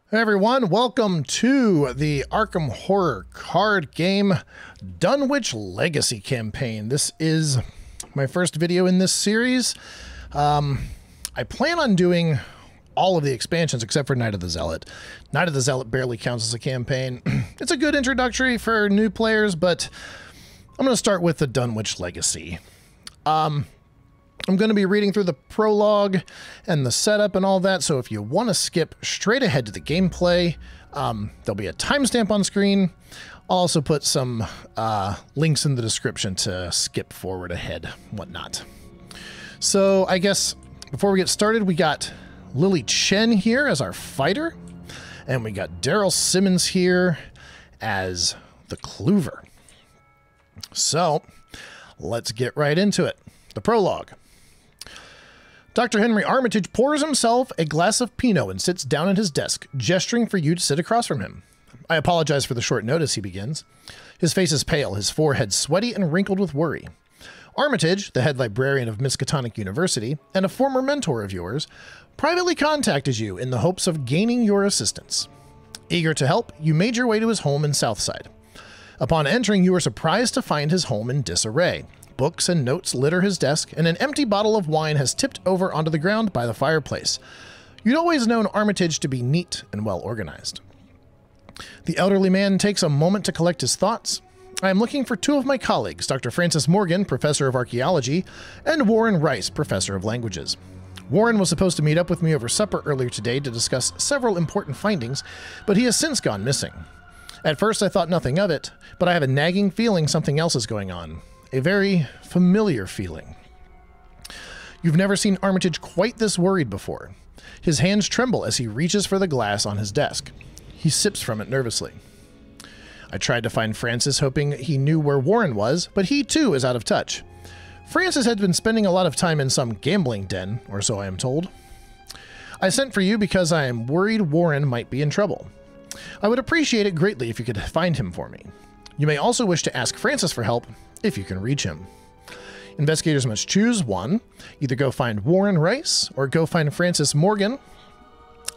Hey everyone, welcome to the Arkham Horror card game Dunwich Legacy campaign. This is my first video in this series. I plan on doing all of the expansions except for Night of the Zealot. Night of the Zealot barely counts as a campaign. It's a good introductory for new players, but I'm going to start with the Dunwich Legacy. I'm going to be reading through the prologue and the setup and all that, so if you want to skip straight ahead to the gameplay, there'll be a timestamp on screen. I'll also put some links in the description to skip forward, ahead, whatnot. So I guess before we get started, we got Lily Chen here as our fighter, and we got Darrell Simmons here as the Clover. So let's get right into it. The prologue. Dr. Henry Armitage pours himself a glass of Pinot and sits down at his desk, gesturing for you to sit across from him. I apologize for the short notice, he begins. His face is pale, his forehead sweaty and wrinkled with worry. Armitage, the head librarian of Miskatonic University, and a former mentor of yours, privately contacted you in the hopes of gaining your assistance. Eager to help, you made your way to his home in Southside. Upon entering, you were surprised to find his home in disarray. Books and notes litter his desk, and an empty bottle of wine has tipped over onto the ground by the fireplace. You'd always known Armitage to be neat and well organized. The elderly man takes a moment to collect his thoughts. I am looking for two of my colleagues, Dr. Francis Morgan, Professor of Archaeology, and Warren Rice, Professor of Languages. Warren was supposed to meet up with me over supper earlier today to discuss several important findings, but he has since gone missing. At first I thought nothing of it, but I have a nagging feeling something else is going on. A very familiar feeling. You've never seen Armitage quite this worried before. His hands tremble as he reaches for the glass on his desk. He sips from it nervously. I tried to find Francis, hoping he knew where Warren was, but he too is out of touch. Francis had been spending a lot of time in some gambling den, or so I am told. I sent for you because I am worried Warren might be in trouble. I would appreciate it greatly if you could find him for me. You may also wish to ask Francis for help, if you can reach him. Investigators must choose one. Either go find Warren Rice or go find Francis Morgan.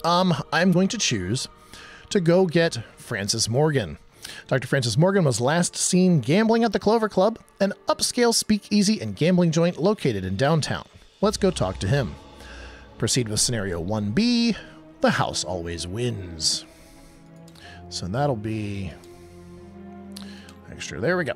I'm going to choose to go get Francis Morgan. Dr. Francis Morgan was last seen gambling at the Clover Club, an upscale speakeasy and gambling joint located in downtown. Let's go talk to him. Proceed with scenario 1B. The house always wins. So that'll be extra. There we go.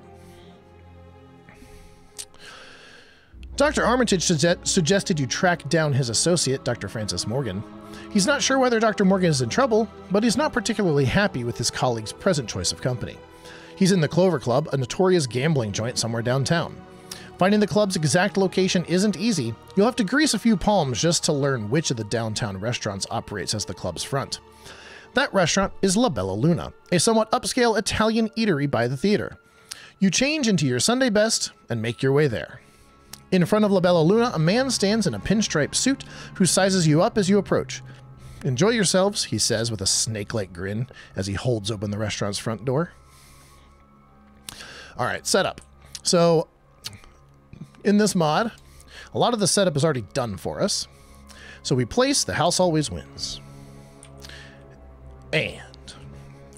Dr. Armitage suggested you track down his associate, Dr. Francis Morgan. He's not sure whether Dr. Morgan is in trouble, but he's not particularly happy with his colleague's present choice of company. He's in the Clover Club, a notorious gambling joint somewhere downtown. Finding the club's exact location isn't easy. You'll have to grease a few palms just to learn which of the downtown restaurants operates as the club's front. That restaurant is La Bella Luna, a somewhat upscale Italian eatery by the theater. You change into your Sunday best and make your way there. In front of La Bella Luna, a man stands in a pinstripe suit who sizes you up as you approach. Enjoy yourselves, he says with a snake-like grin as he holds open the restaurant's front door. All right, setup. So in this mod, a lot of the setup is already done for us. So we place The House Always Wins. And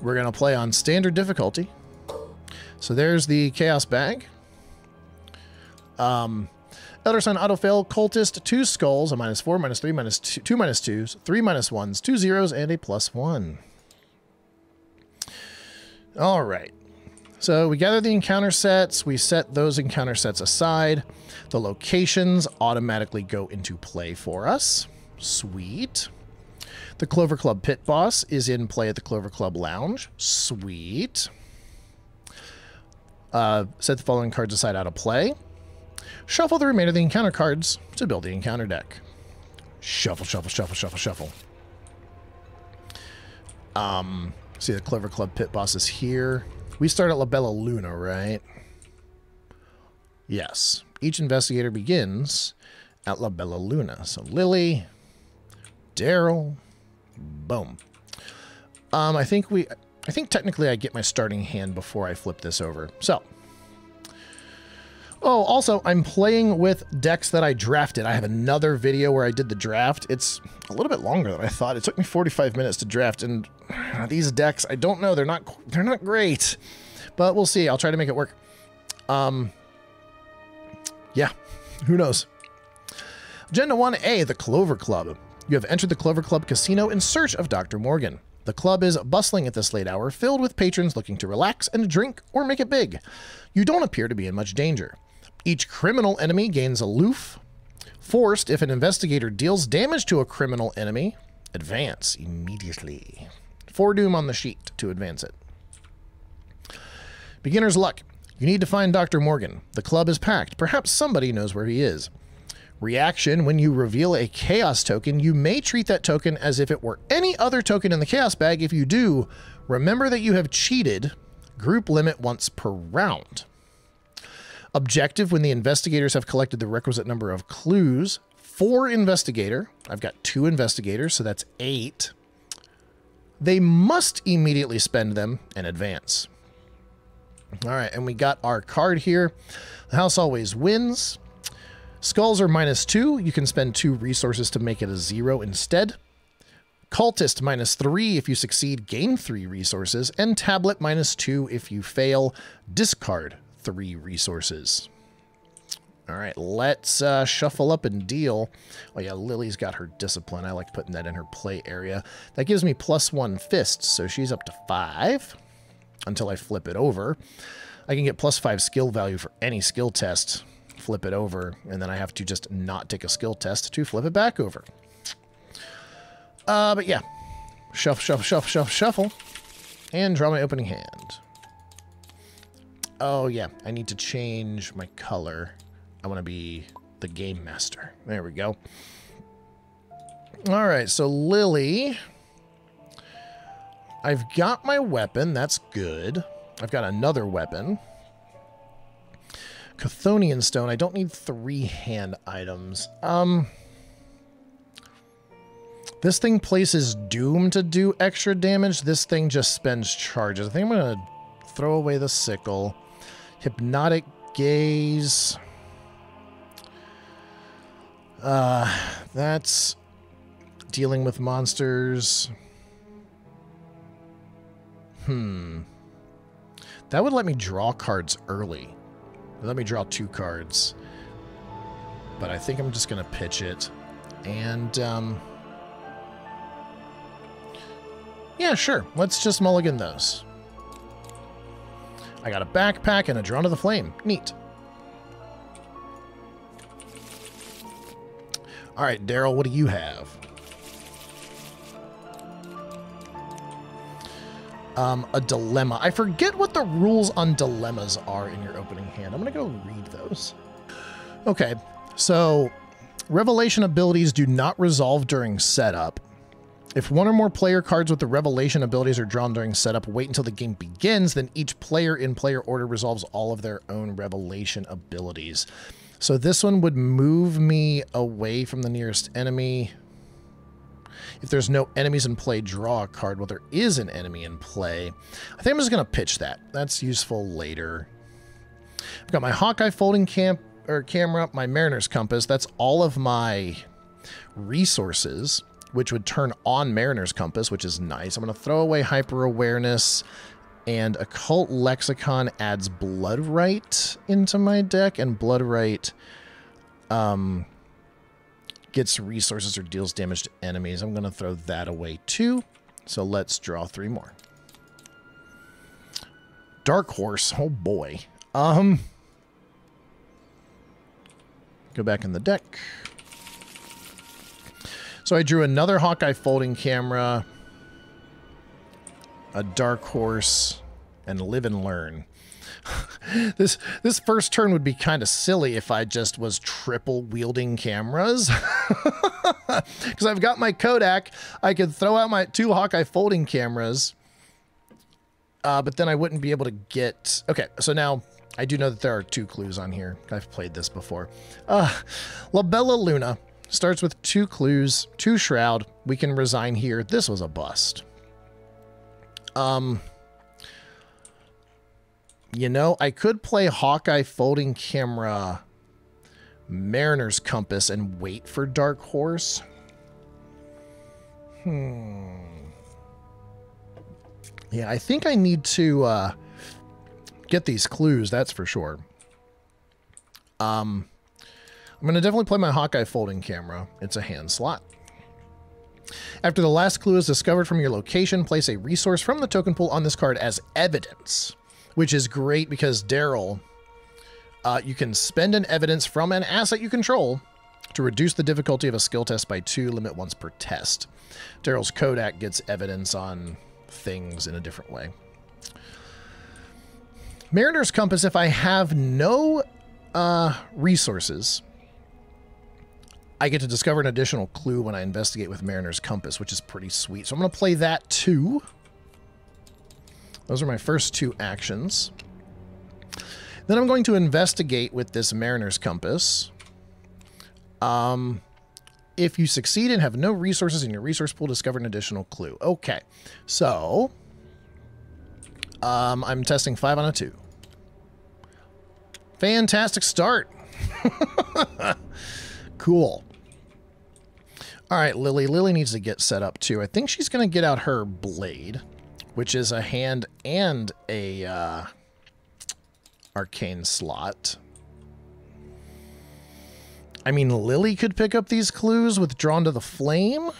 we're going to play on standard difficulty. So there's the Chaos Bag. Elder Sign Autofail, Cultist, 2 skulls, a -4, -3, -2, 2 -2s, 3 -1s, 2 zeros, and a +1. All right. So we gather the encounter sets. We set those encounter sets aside. The locations automatically go into play for us. Sweet. The Clover Club Pit Boss is in play at the Clover Club Lounge. Sweet. Set the following cards aside out of play. Shuffle the remainder of the encounter cards to build the encounter deck. Shuffle, shuffle, shuffle, shuffle, shuffle. See the Clover Club Pit Boss is here. We start at La Bella Luna, right? Yes. Each investigator begins at La Bella Luna. So Lily, Darrell, boom. I think technically I get my starting hand before I flip this over. So Oh, also, I'm playing with decks that I drafted. I have another video where I did the draft. It's a little bit longer than I thought. It took me 45 minutes to draft, and these decks, I don't know. They're not great, but we'll see. I'll try to make it work. Yeah, who knows? Agenda 1A, the Clover Club. You have entered the Clover Club Casino in search of Dr. Morgan. The club is bustling at this late hour, filled with patrons looking to relax and drink or make it big. You don't appear to be in much danger. Each criminal enemy gains aloof. Forced, if an investigator deals damage to a criminal enemy, advance immediately. Foredoom on the sheet to advance it. Beginner's luck. You need to find Dr. Morgan. The club is packed. Perhaps somebody knows where he is. Reaction, when you reveal a chaos token, you may treat that token as if it were any other token in the chaos bag. If you do, remember that you have cheated. Group limit once per round. Objective, when the investigators have collected the requisite number of clues. 4 investigator. I've got 2 investigators, so that's 8. They must immediately spend them and advance. All right, and we got our card here. The house always wins. Skulls are -2. You can spend 2 resources to make it a 0 instead. Cultist -3. If you succeed, gain 3 resources. And tablet -2. If you fail, discard 3 resources. All right, let's shuffle up and deal. Oh yeah, Lily's got her discipline. I like putting that in her play area. That gives me +1 fists, so she's up to 5 until I flip it over. I can get +5 skill value for any skill test. Flip it over, and then I have to just not take a skill test to flip it back over. But yeah, shuffle, and draw my opening hand. Oh yeah, I need to change my color. I want to be the game master. There we go. All right, so Lily, I've got my weapon. That's good. I've got another weapon. Chthonian stone. I don't need 3 hand items. This thing places doom to do extra damage. This thing just spends charges. I think I'm going to throw away the sickle. Hypnotic gaze. That's dealing with monsters. That would let me draw cards early. Let me draw 2 cards. But I think I'm just going to pitch it. And, yeah, sure. Let's just mulligan those. I got a backpack and a Drawn to the Flame. Neat. All right, Darrell, what do you have? A dilemma. I forget what the rules on dilemmas are in your opening hand. I'm going to go read those. Okay, so revelation abilities do not resolve during setup. If 1 or more player cards with the revelation abilities are drawn during setup, wait until the game begins, then each player in player order resolves all of their own revelation abilities. So this one would move me away from the nearest enemy. If there's no enemies in play, draw a card. Well, there is an enemy in play. I think I'm just going to pitch that. That's useful later. I've got my Hawkeye folding camera, my Mariner's Compass. That's all of my resources, which would turn on Mariner's Compass, which is nice. I'm going to throw away Hyper Awareness, and Occult Lexicon adds Bloodright into my deck, and Bloodright gets resources or deals damage to enemies. I'm going to throw that away too. So let's draw 3 more. Dark Horse. Oh boy. Go back in the deck. So I drew another Hawkeye folding camera, a Dark Horse, and Live and Learn. This first turn would be kind of silly if I just was triple wielding cameras. Because I've got my Kodak. I could throw out my 2 Hawkeye folding cameras. But then I wouldn't be able to get... Okay, so now I do know that there are 2 clues on here. I've played this before. La Bella Luna starts with 2 clues, 2 Shroud. We can resign here. This was a bust. You know, I could play Hawkeye folding camera Mariner's Compass and wait for Dark Horse. Yeah, I think I need to get these clues, that's for sure. I'm going to definitely play my Hawkeye folding camera. It's a hand slot. After the last clue is discovered from your location, place a resource from the token pool on this card as evidence, which is great because Darrell, you can spend an evidence from an asset you control to reduce the difficulty of a skill test by 2, limit once per test. Darrell's Kodak gets evidence on things in a different way. Mariner's Compass, if I have no resources, I get to discover an additional clue when I investigate with Mariner's Compass, which is pretty sweet. So I'm going to play that too. Those are my first 2 actions. Then I'm going to investigate with this Mariner's Compass. If you succeed and have no resources in your resource pool, discover an additional clue. Okay, so I'm testing 5 on a 2. Fantastic start. Cool. All right, Lily. Lily needs to get set up too. I think she's going to get out her blade, which is a hand and a arcane slot. I mean, Lily could pick up these clues with Drawn to the Flame.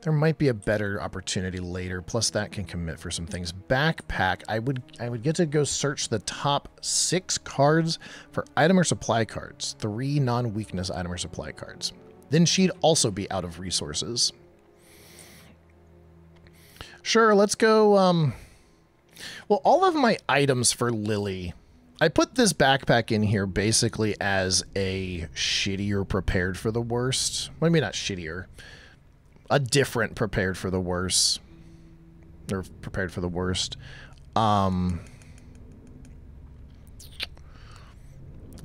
There might be a better opportunity later. Plus, that can commit for some things. Backpack. I would get to go search the top 6 cards for item or supply cards. 3 non-weakness item or supply cards. Then she'd also be out of resources. Sure, let's go. Well, all of my items for Lily, I put this backpack in here basically as a shittier prepared for the worst. Well, maybe not shittier. A different prepared for the worst. Or prepared for the worst.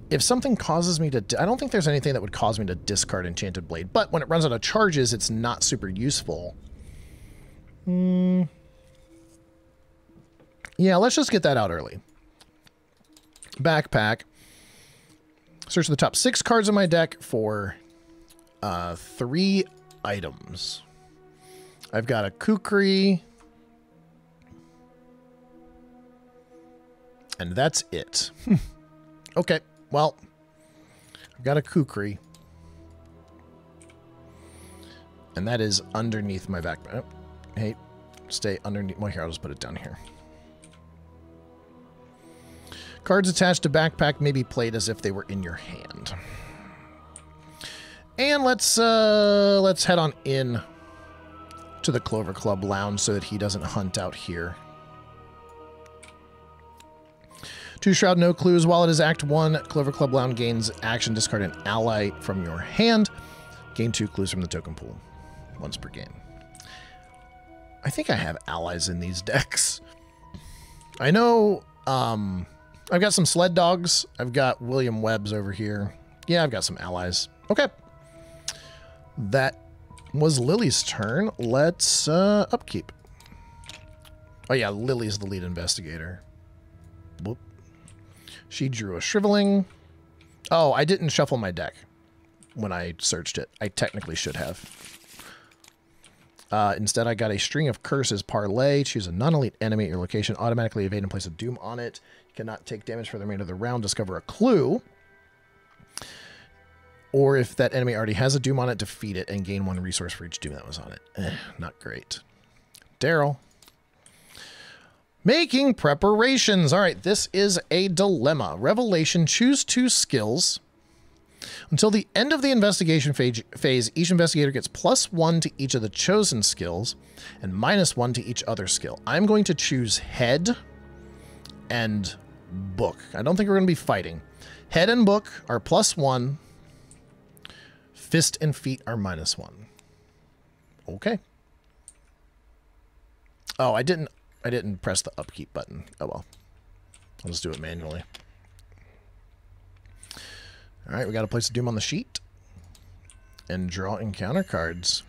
If something causes me to... I don't think there's anything that would cause me to discard Enchanted Blade. But when it runs out of charges, it's not super useful. Yeah, let's just get that out early. Backpack. Search the top 6 cards in my deck for 3 items. I've got a Kukri. And that's it. Okay, well, I've got a Kukri. And that is underneath my backpack. Oh, hey, stay underneath. Well, here, I'll just put it down here. Cards attached to backpack may be played as if they were in your hand. And let's head on in to the Clover Club Lounge so that he doesn't hunt out here. 2 Shroud, no clues. While it is Act 1, Clover Club Lounge gains action. Discard an ally from your hand. Gain 2 clues from the token pool. Once per game. I think I have allies in these decks. I know, I've got some sled dogs. I've got William Webbs over here. Yeah, I've got some allies. Okay. That was Lily's turn. Let's upkeep. Oh yeah, Lily's the lead investigator. Whoop. She drew a Shriveling. Oh, I didn't shuffle my deck when I searched it. I technically should have. Instead, I got a String of Curses parlay. Choose a non-elite enemy at your location. Automatically evade and place a Doom on it. You cannot take damage for the remainder of the round. Discover a clue. Or if that enemy already has a Doom on it, defeat it and gain 1 resource for each Doom that was on it. Not great. Darrell. Making preparations. All right, this is a dilemma. Revelation. Choose 2 skills. Until the end of the investigation phase, each investigator gets +1 to each of the chosen skills and -1 to each other skill. I'm going to choose Head and Book. I don't think we're going to be fighting. Head and Book are +1. Fist and Feet are -1. Okay. Oh, I didn't press the upkeep button. Oh well. I'll just do it manually. All right, we got to place a Doom on the sheet and draw encounter cards.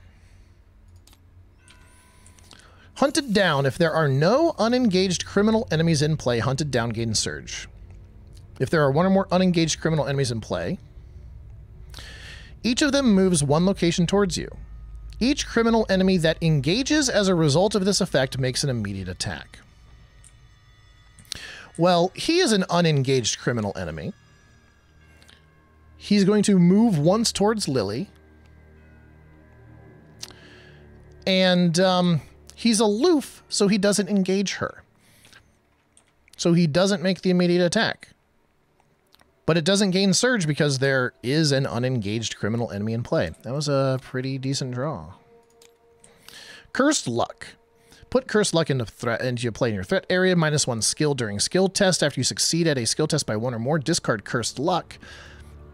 Hunted down. If there are no unengaged criminal enemies in play, hunted down gains surge. If there are one or more unengaged criminal enemies in play, each of them moves one location towards you. Each criminal enemy that engages as a result of this effect makes an immediate attack. Well, he is an unengaged criminal enemy. He's going to move once towards Lily. And he's aloof, so he doesn't engage her. So he doesn't make the immediate attack. But it doesn't gain surge because there is an unengaged criminal enemy in play. That was a pretty decent draw. Cursed Luck. Put Cursed Luck into play in your threat area. -1 skill during skill test. After you succeed at a skill test by 1 or more, discard Cursed Luck.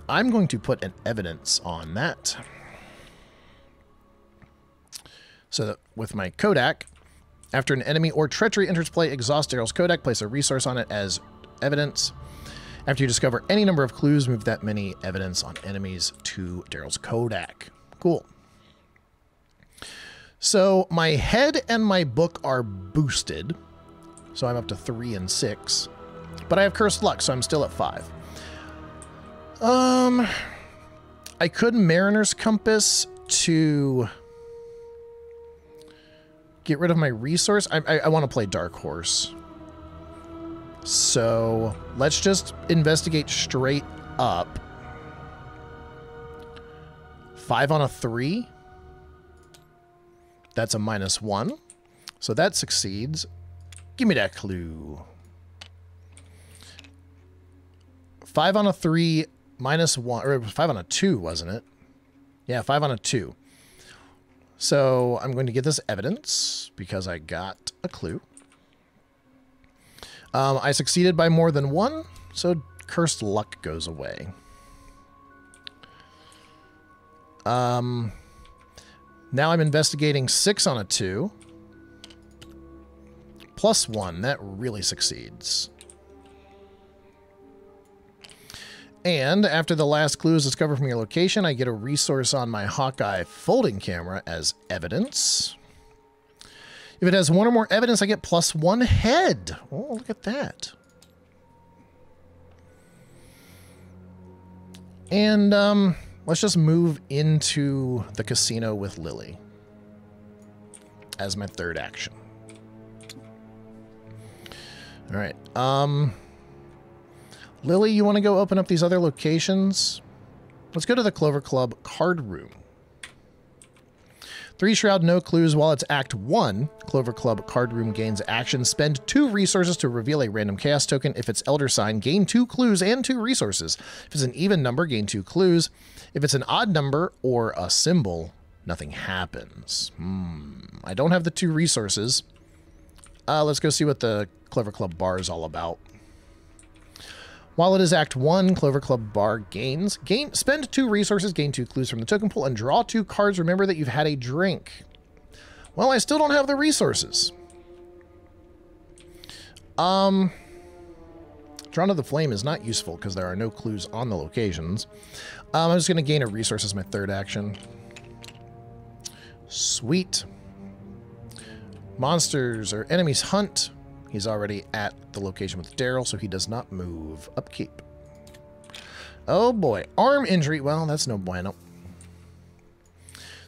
I'm going to put an evidence on that. So that with my Kodak, after an enemy or treachery enters play, exhaust Darrell's Kodak, place a resource on it as evidence. After you discover any number of clues, move that many evidence on enemies to Darrell's Kodak. Cool. So my head and my book are boosted. So I'm up to 3 and 6. But I have Cursed Luck, so I'm still at 5. I could Mariner's Compass to get rid of my resource. I want to play Dark Horse. So let's just investigate straight up. 5 on a 3. That's a -1. So that succeeds. Give me that clue. 5 on a 3, -1, or 5 on a 2, wasn't it? Yeah, 5 on a 2. So I'm going to get this evidence because I got a clue. I succeeded by more than 1, so Cursed Luck goes away. Now I'm investigating 6 on a 2. +1, that really succeeds. And after the last clue is discovered from your location, I get a resource on my Hawkeye folding camera as evidence. If it has 1 or more evidence, I get +1 head. Oh, look at that. And let's just move into the casino with Lily as my third action. All right. Lily, you want to go open up these other locations? Let's go to the Clover Club card room. 3 Shroud, no clues. While it's Act 1, Clover Club card room gains action. Spend 2 resources to reveal a random chaos token. If it's Elder Sign, gain 2 clues and 2 resources. If it's an even number, gain 2 clues. If it's an odd number or a symbol, nothing happens. I don't have the 2 resources. Let's go see what the Clover Club bar is all about. While it is Act 1, Clover Club bar gains. Spend 2 resources, gain 2 clues from the token pool, and draw 2 cards. Remember that you've had a drink. Well, I still don't have the resources. Drawn to the Flame is not useful because there are no clues on the locations. I'm just going to gain a resource as my third action. Sweet. Monsters or enemies hunt. He's already at the location with Darrell, so he does not move. Upkeep. Oh boy. Arm injury. Well, that's no bueno.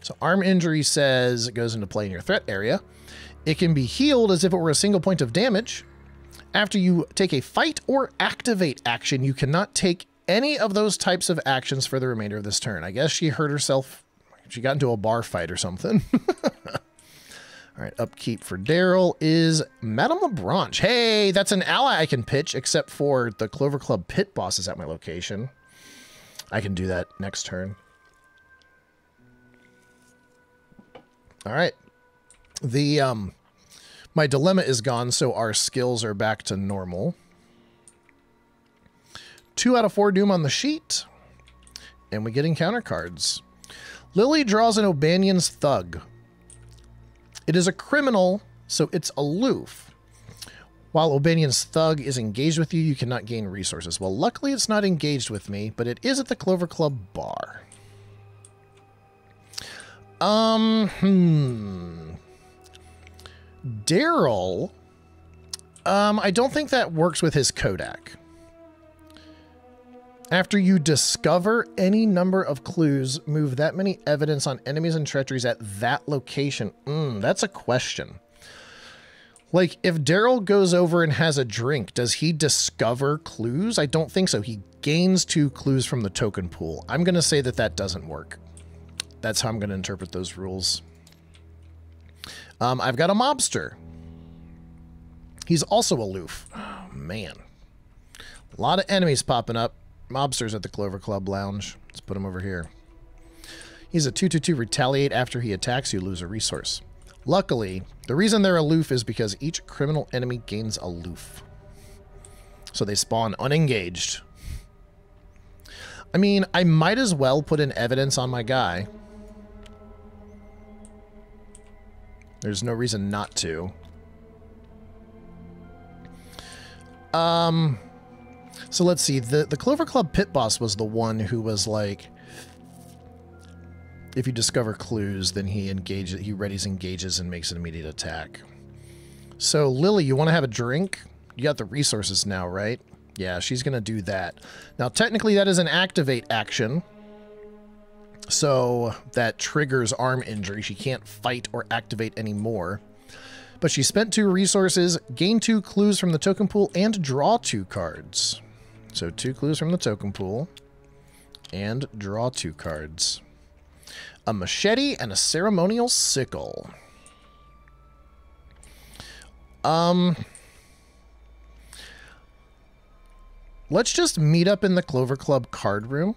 So arm injury says it goes into play in your threat area. It can be healed as if it were a single point of damage. After you take a fight or activate action, you cannot take any of those types of actions for the remainder of this turn. I guess she hurt herself. She got into a bar fight or something. All right, upkeep for Darrell is Madame LeBranche. Hey, that's an ally I can pitch, except for the Clover Club pit boss is at my location. I can do that next turn. All right. My dilemma is gone, so our skills are back to normal. 2 out of 4 doom on the sheet. And we get encounter cards. Lily draws an O'Banion's Thug. It is a criminal, so it's aloof. While O'Banion's Thug is engaged with you, you cannot gain resources. Well, luckily it's not engaged with me, but it is at the Clover Club bar. Darrell, I don't think that works with his Kodak. After you discover any number of clues, move that many evidence on enemies and treacheries at that location. That's a question. Like, if Darrell goes over and has a drink, does he discover clues? I don't think so. He gains 2 clues from the token pool. I'm going to say that that doesn't work. That's how I'm going to interpret those rules. I've got a mobster. He's also aloof. Oh, man. A lot of enemies popping up. Mobsters at the Clover Club Lounge. Let's put him over here. He's a 2/2/2 retaliate. After he attacks, you lose a resource. Luckily, the reason they're aloof is because each criminal enemy gains aloof. So they spawn unengaged. I mean, I might as well put in evidence on my guy. There's no reason not to. So let's see. The Clover Club pit boss was the one who was like, if you discover clues, then he readies engages and makes an immediate attack. So Lily, you want to have a drink? You got the resources now, right? Yeah, she's going to do that. Now, technically, that is an activate action. So that triggers arm injury. She can't fight or activate anymore. But she spent 2 resources, gained 2 clues from the token pool, and draw 2 cards. So 2 clues from the token pool, and draw 2 cards. A machete and a ceremonial sickle. Let's just meet up in the Clover Club card room.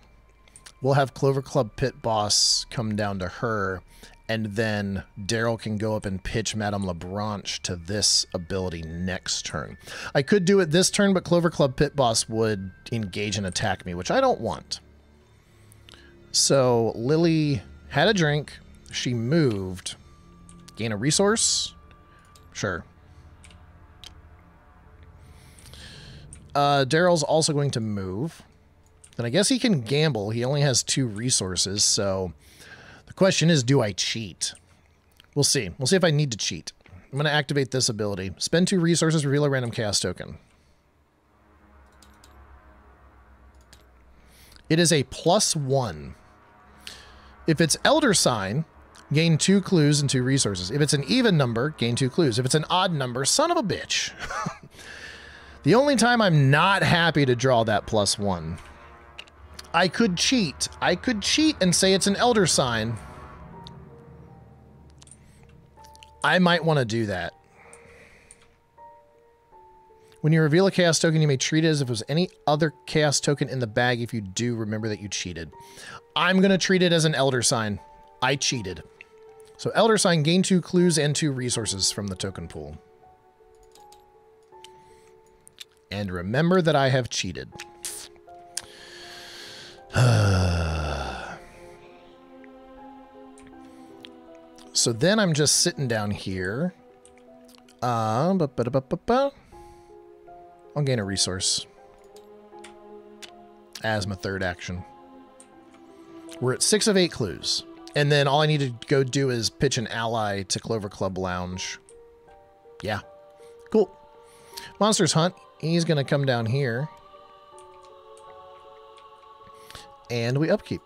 We'll have Clover Club pit boss come down to her, and then Darrell can go up and pitch Madame Lebranche to this ability next turn. I could do it this turn, but Clover Club pit boss would engage and attack me, which I don't want. So Lily had a drink. She moved. Gain a resource? Sure. Darrell's also going to move. Then I guess he can gamble. He only has 2 resources, so the question is, do I cheat? We'll see. We'll see if I need to cheat. I'm going to activate this ability. Spend 2 resources, reveal a random chaos token. It is a +1. If it's Elder Sign, gain 2 clues and 2 resources. If it's an even number, gain 2 clues. If it's an odd number, son of a bitch. The only time I'm not happy to draw that +1. I could cheat. I could cheat and say it's an Elder Sign. I might want to do that. When you reveal a chaos token, you may treat it as if it was any other chaos token in the bag. If you do, remember that you cheated. I'm going to treat it as an Elder Sign. I cheated. So Elder Sign, gain 2 clues and 2 resources from the token pool. And remember that I have cheated. So then I'm just sitting down here. I'll gain a resource as my 3rd action. We're at 6 of 8 clues. And then all I need to go do is pitch an ally to Clover Club Lounge. Yeah. Cool. Monsters Hunt. He's going to come down here. And we upkeep.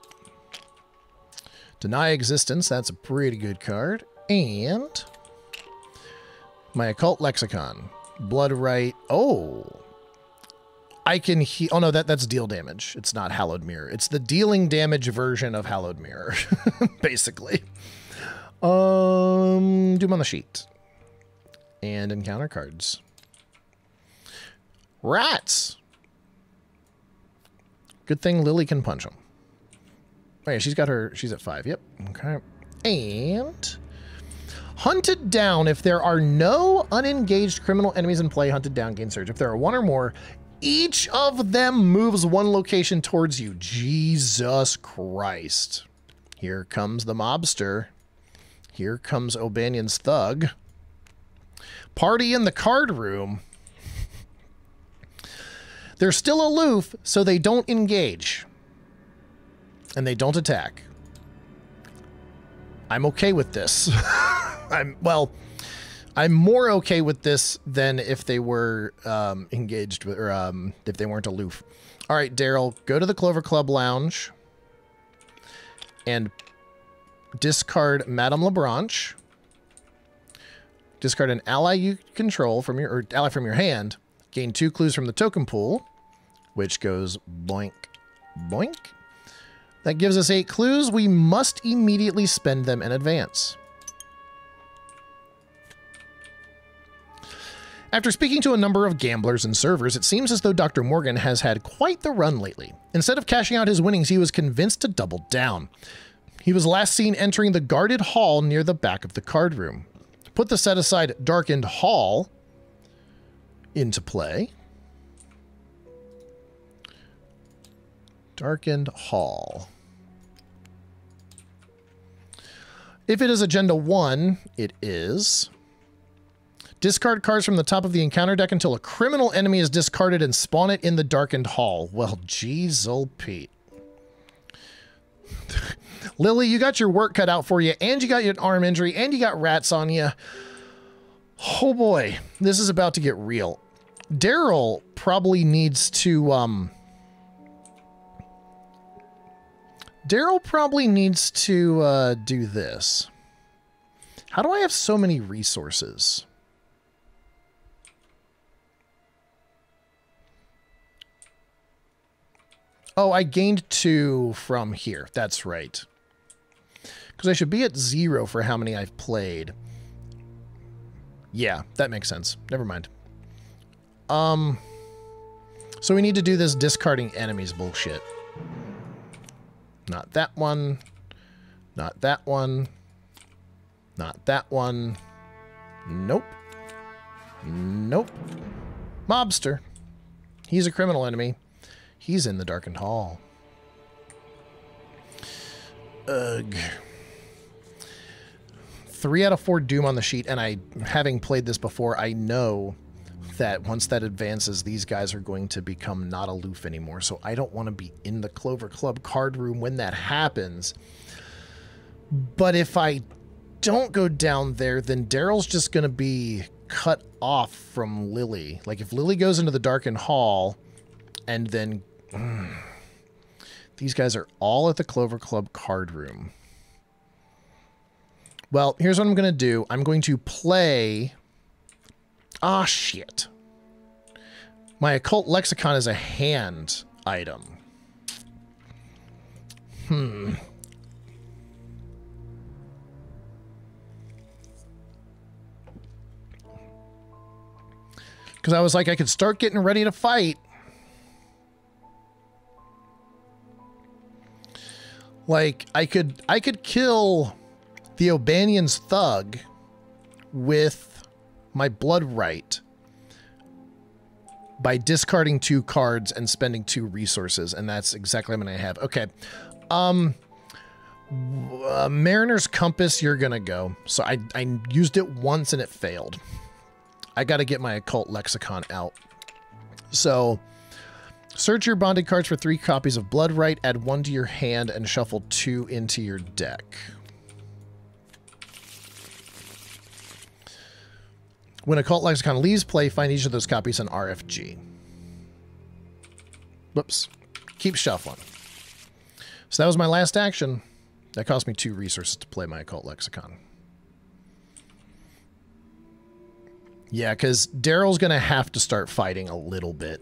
Deny Existence. That's a pretty good card. And my Occult Lexicon. Blood Right. Oh. I can heal. Oh, no, that's deal damage. It's not Hallowed Mirror. It's the dealing damage version of Hallowed Mirror, basically. Do them on the sheet. And encounter cards. Rats. Good thing Lily can punch them. Oh, yeah, she's at 5. Yep. Okay. And hunted down. If there are no unengaged criminal enemies in play, hunted down, gain surge. If there are 1 or more, each of them moves 1 location towards you. Jesus Christ. Here comes the mobster. Here comes O'Banion's thug. Party in the card room. They're still aloof, so they don't engage. And they don't attack. I'm okay with this. Well, I'm more okay with this than if they were engaged with, or if they weren't aloof. All right, Darrell, go to the Clover Club Lounge and discard Madame Lebranche. Discard an ally you control from your, or ally from your hand. Gain 2 clues from the token pool, which goes boink, boink. That gives us 8 clues. We must immediately spend them in advance. After speaking to a number of gamblers and servers, it seems as though Dr. Morgan has had quite the run lately. Instead of cashing out his winnings, he was convinced to double down. He was last seen entering the guarded hall near the back of the card room. Put the set-aside Darkened Hall into play. Darkened Hall. If it is Agenda 1, it is... Discard cards from the top of the encounter deck until a criminal enemy is discarded and spawn it in the Darkened Hall. Well, geez, old Pete. Lily, you got your work cut out for you, and you got your arm injury, and you got rats on you. Oh boy, this is about to get real. Darrell probably needs to, do this. How do I have so many resources? Oh, I gained 2 from here. That's right. Because I should be at 0 for how many I've played. Yeah, that makes sense. Never mind. So we need to do this discarding enemies bullshit. Not that one. Not that one. Not that one. Nope. Nope. Mobster. He's a criminal enemy. He's in the Darkened Hall. Ugh. 3 out of 4 Doom on the sheet, and having played this before, I know that once that advances, these guys are going to become not aloof anymore, so I don't want to be in the Clover Club card room when that happens. But if I don't go down there, then Darrell's just going to be cut off from Lily. Like, if Lily goes into the Darkened Hall, and then... these guys are all at the Clover Club card room. Well, here's what I'm going to do. I'm going to play... Ah, shit. My Occult Lexicon is a hand item. Because I was like, I could start getting ready to fight. Like, I could kill the O'Banion's thug with my blood right by discarding 2 cards and spending 2 resources, and that's exactly what I have. Okay. Mariner's Compass, you're gonna go. So I used it once and it failed. I gotta get my Occult Lexicon out. So... search your bonded cards for 3 copies of Blood Right, add 1 to your hand, and shuffle 2 into your deck. When Occult Lexicon leaves play, find each of those copies in RFG. Whoops. Keep shuffling. So that was my last action. That cost me 2 resources to play my Occult Lexicon. Yeah, because Darrell's going to have to start fighting a little bit.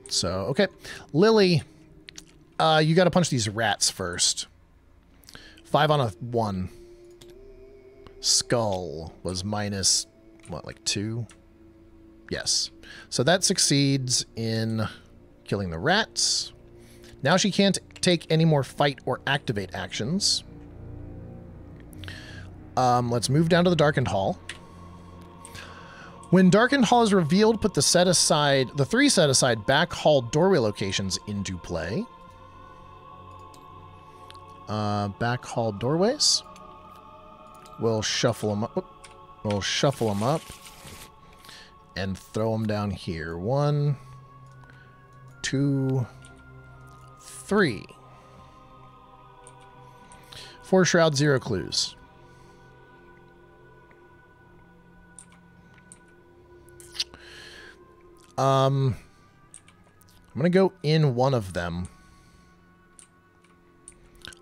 So, okay. Lily, you got to punch these rats first. 5 on a 1. Skull was minus, what, like 2? Yes. So that succeeds in killing the rats. Now she can't take any more fight or activate actions. Let's move down to the Darkened Hall. When Darkened Hall is revealed, put the 3 set-aside back hall doorway locations into play. Back hall doorways. We'll shuffle them up. We'll shuffle them up and throw them down here. 1, 2, 3. 4 shrouds, 0 clues. I'm going to go in one of them.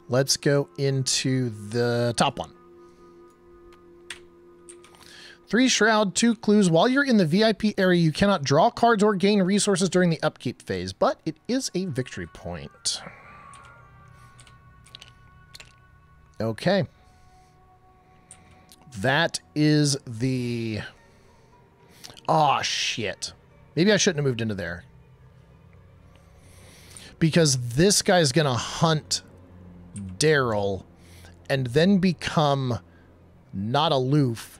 Let's go into the top one. 3 Shroud, 2 Clues. While you're in the VIP area, you cannot draw cards or gain resources during the upkeep phase, but it is a victory point. Okay. That is the... Aw, shit. Maybe I shouldn't have moved into there. Because this guy's going to hunt Darrell and then become not aloof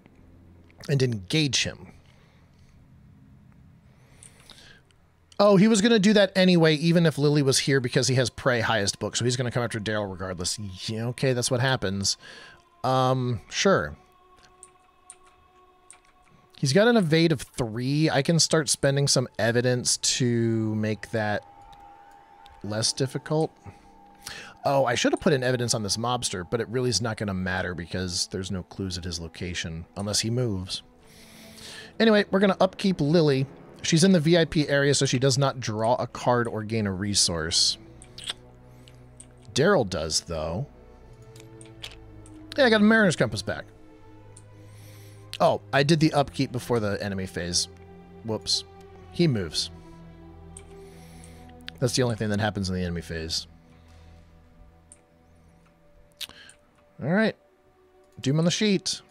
and engage him. Oh, he was going to do that anyway, even if Lily was here, because he has Prey highest book, so he's going to come after Darrell regardless. Yeah, okay, that's what happens. Sure. He's got an evade of 3. I can start spending some evidence to make that less difficult. Oh, I should have put in evidence on this mobster, but it really is not going to matter because there's no clues at his location unless he moves. Anyway, we're going to upkeep Lily. She's in the VIP area, so she does not draw a card or gain a resource. Darrell does, though. Yeah, I got a Mariner's Compass back. Oh, I did the upkeep before the enemy phase. Whoops. He moves. That's the only thing that happens in the enemy phase. All right. Doom on the sheet.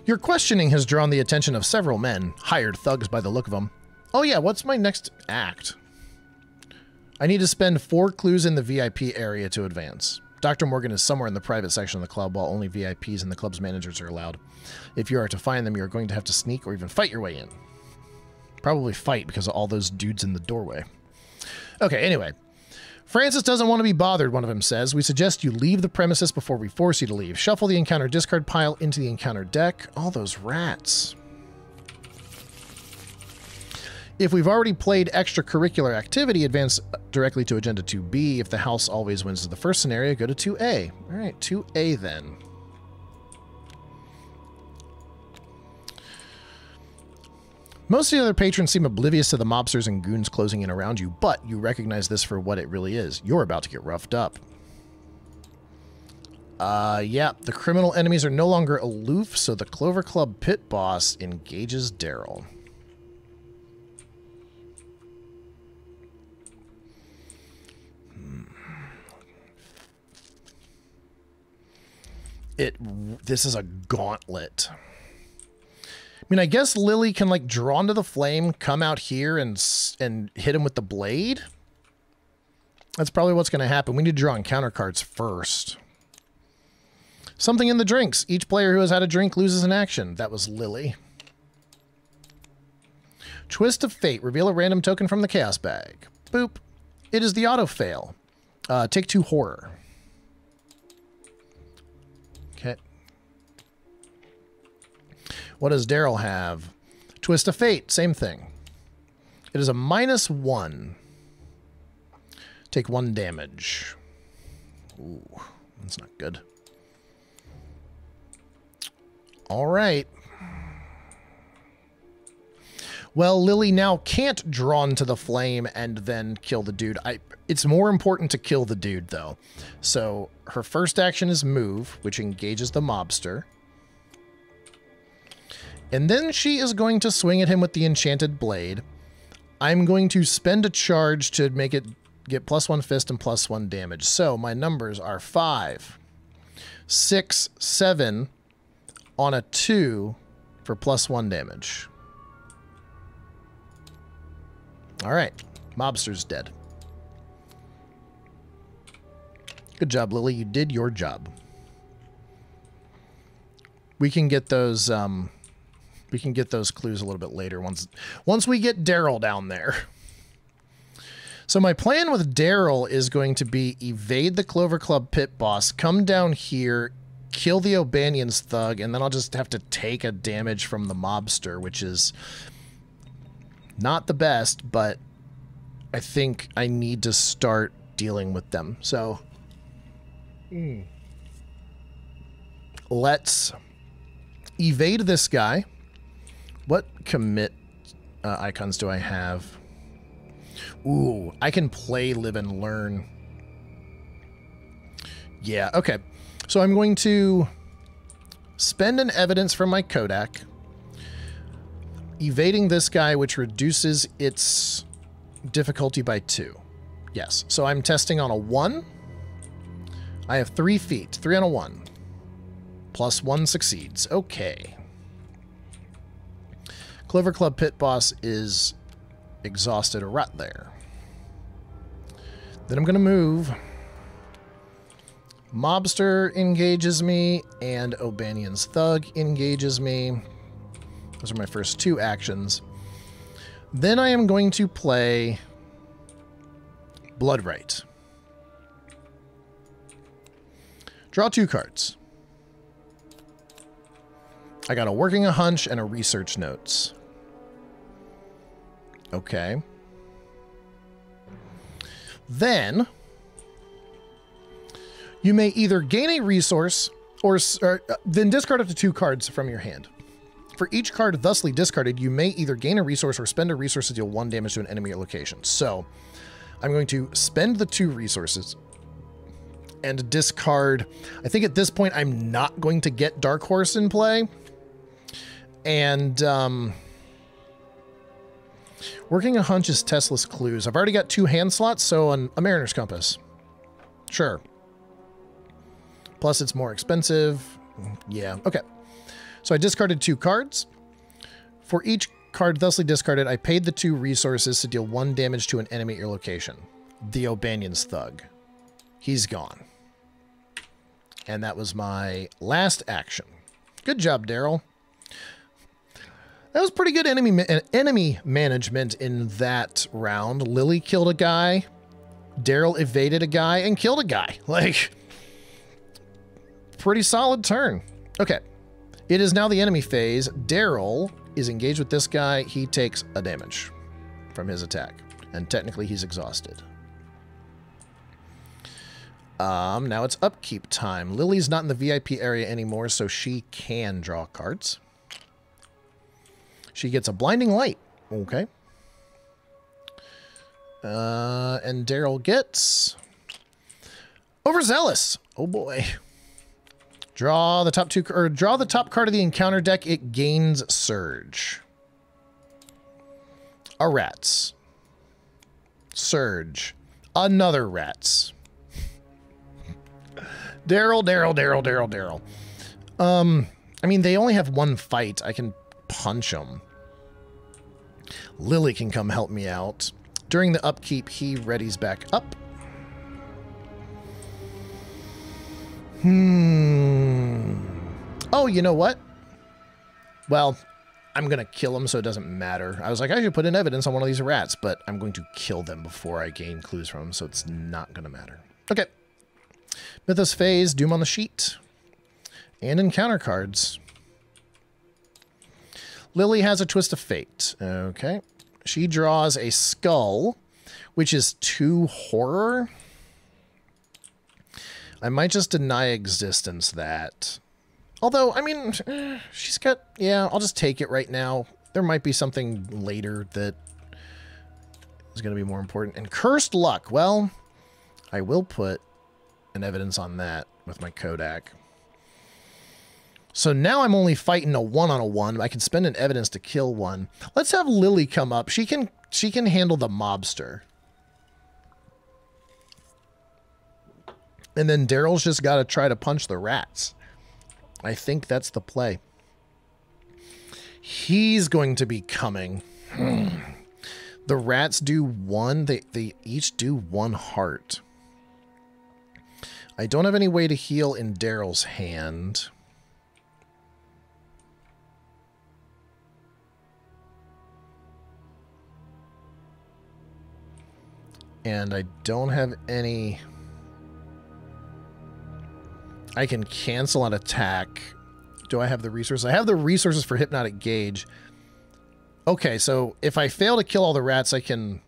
Your questioning has drawn the attention of several men, hired thugs by the look of them. Oh yeah, what's my next act? I need to spend 4 clues in the VIP area to advance. Dr. Morgan is somewhere in the private section of the club, while only VIPs and the club's managers are allowed. If you are to find them, you're going to have to sneak or even fight your way in. Probably fight because of all those dudes in the doorway. Okay, anyway. Francis doesn't want to be bothered, one of them says. We suggest you leave the premises before we force you to leave. Shuffle the encounter discard pile into the encounter deck. All those rats. If we've already played extracurricular activity, advance directly to Agenda 2B. If the house always wins to the first scenario, go to 2A. All right, 2A then. Most of the other patrons seem oblivious to the mobsters and goons closing in around you, but you recognize this for what it really is. You're about to get roughed up. Yeah, the criminal enemies are no longer aloof, so the Clover Club pit boss engages Darrell. This is a gauntlet. I mean, I guess Lily can, like, draw into the flame, come out here, and hit him with the blade. That's probably what's going to happen. We need to draw encounter cards first. Something in the drinks. Each player who has had a drink loses an action. That was Lily. Twist of Fate. Reveal a random token from the Chaos Bag. Boop. It is the auto-fail. Take 2 Horror. Okay. What does Darrell have? Twist of Fate, same thing. It is a -1. Take 1 damage. Ooh, that's not good. All right. Well, Lily now can't draw into the flame and then kill the dude. It's more important to kill the dude, though. So her first action is move, which engages the mobster. And then she is going to swing at him with the enchanted blade. I'm going to spend a charge to make it get +1 fist and +1 damage. So my numbers are 5, 6, 7 on a 2 for +1 damage. All right, mobster's dead. Good job, Lily. You did your job. We can get those. We can get those clues a little bit later once we get Darrell down there. So my plan with Darrell is going to be evade the Clover Club pit boss, come down here, kill the O'Banion's thug, and then I'll just have to take a damage from the mobster, which is not the best, but I think I need to start dealing with them. So let's evade this guy. What commit icons do I have? Ooh, I can play, live, and learn. Yeah, okay. So I'm going to spend an evidence from my Kodak, evading this guy, which reduces its difficulty by 2. Yes, so I'm testing on a 1. I have 3 feet, 3 on a 1. Plus 1 succeeds. Okay. Clover Club Pit Boss is exhausted right there. Then I'm going to move. Mobster engages me, and O'Banion's Thug engages me. Those are my first 2 actions. Then I am going to play Bloodright. Draw 2 cards. I got a Working a Hunch and a Research Notes. Okay. Then you may either gain a resource or then discard up to 2 cards from your hand. For each card thusly discarded, you may either gain a resource or spend a resource to deal 1 damage to an enemy or location. So I'm going to spend the 2 resources and discard. I think at this point I'm not going to get Dark Horse in play. And Working a Hunch is Testless Clues. I've already got 2 hand slots, so a Mariner's Compass. Sure. Plus it's more expensive. Yeah, okay. So I discarded 2 cards. For each card thusly discarded, I paid the 2 resources to deal 1 damage to an enemy at your location. The O'Banion's Thug. He's gone. And that was my last action. Good job, Darrell. That was pretty good enemy management in that round. Lily killed a guy. Darrell evaded a guy and killed a guy. Like, pretty solid turn. Okay. It is now the enemy phase. Darrell is engaged with this guy. He takes a damage from his attack. And technically he's exhausted. Now it's upkeep time. Lily's not in the VIP area anymore, so she can draw cards. She gets a Blinding Light. Okay. And Darrell gets Overzealous. Oh boy. Draw the top 2, or draw the top card of the encounter deck. It gains Surge. A Rats. Surge. Another Rats. Darrell. I mean, they only have 1 fight. I can punch them. Lily can come help me out. During the upkeep, he readies back up. Oh, you know what? Well, I'm going to kill him, so it doesn't matter. I was like, I should put in evidence on one of these rats, but I'm going to kill them before I gain clues from them, so it's not going to matter. Okay. Mythos Phase, Doom on the sheet. And encounter cards. Lily has a Twist of Fate. Okay. She draws a Skull, which is 2 horror. I might just deny existence that. Although, I mean, she's got... Yeah, I'll just take it right now. There might be something later that is going to be more important. And Cursed Luck. Well, I will put an evidence on that with my Kodak. So now I'm only fighting a 1-on-1. I can spend an evidence to kill one. Let's have Lily come up. She can handle the mobster. And then Darrell's just got to try to punch the rats. I think that's the play. He's going to be coming. The rats do 1. They each do 1 heart. I don't have any way to heal in Darrell's hand. And I don't have any... I can cancel an attack. Do I have the resources? I have the resources for Hypnotic Gauge. Okay, so if I fail to kill all the rats, I can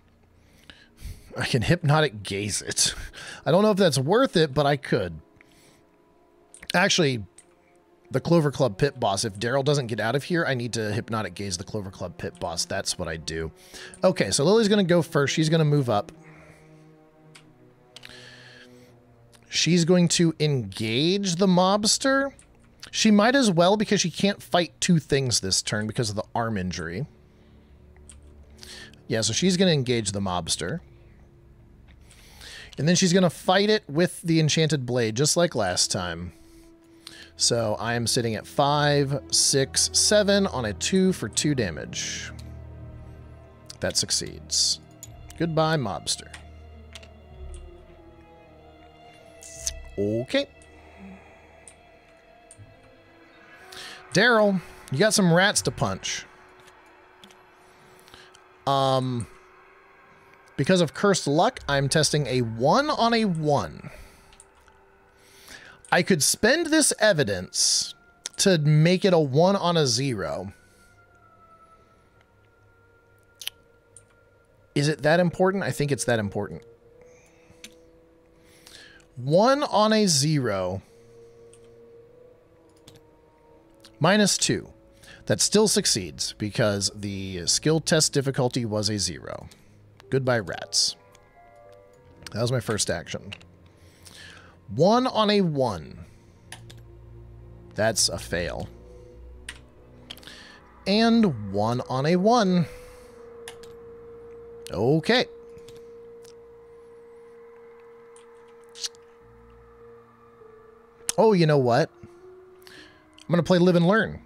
Hypnotic Gaze it. I don't know if that's worth it, but I could. Actually, the Clover Club pit boss. If Darrell doesn't get out of here, I need to hypnotic gaze the Clover Club pit boss. That's what I do. Okay, so Lily's going to go first. She's going to move up. She's going to engage the mobster. She might as well because she can't fight two things this turn because of the arm injury. Yeah, so she's going to engage the mobster. And then she's going to fight it with the enchanted blade, just like last time. So I am sitting at 5, 6, 7 on a 2 for 2 damage. That succeeds. Goodbye, mobster. Okay. Darrell, you got some rats to punch. Because of cursed luck, I'm testing a 1 on a 1. I could spend this evidence to make it a 1 on a 0. Is it that important? I think it's that important. 1 on a 0. -2. That still succeeds because the skill test difficulty was a 0. Goodbye, rats. That was my first action. 1 on a 1. That's a fail. And 1 on a 1. Okay. Oh, you know what? I'm going to play Live and Learn.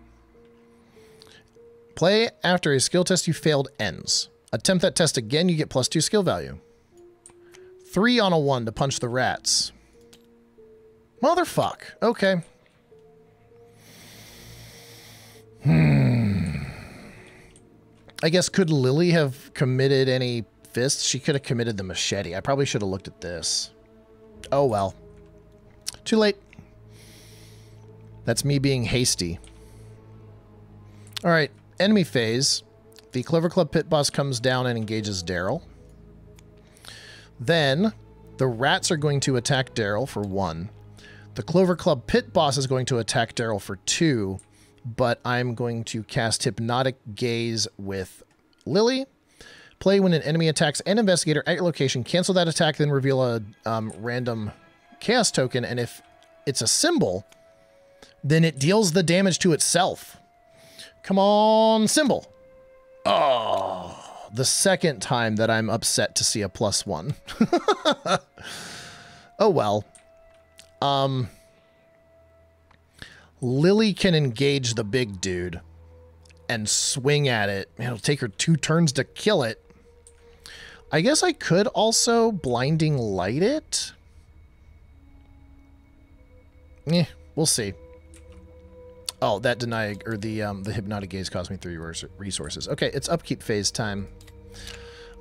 Play after a skill test you failed ends. Attempt that test again, you get +2 skill value. 3 on a 1 to punch the rats. Motherfuck. Okay. I guess could Lily have committed any fists? She could have committed the machete. I probably should have looked at this. Oh well. Too late. That's me being hasty. Alright, enemy phase. The Clover Club pit boss comes down and engages Darrell. Then, the rats are going to attack Darrell for 1. The Clover Club pit boss is going to attack Darrell for 2, but I'm going to cast Hypnotic Gaze with Lily. Play when an enemy attacks an investigator at your location. Cancel that attack, then reveal a random chaos token, and if it's a symbol, then it deals the damage to itself. Come on, symbol. Oh, the second time that I'm upset to see a +1. Oh, well. Lily can engage the big dude and swing at it. It'll take her 2 turns to kill it. I guess I could also blinding light it. We'll see. Oh, that denied, or the hypnotic gaze cost me 3 resources. Okay, it's upkeep phase time.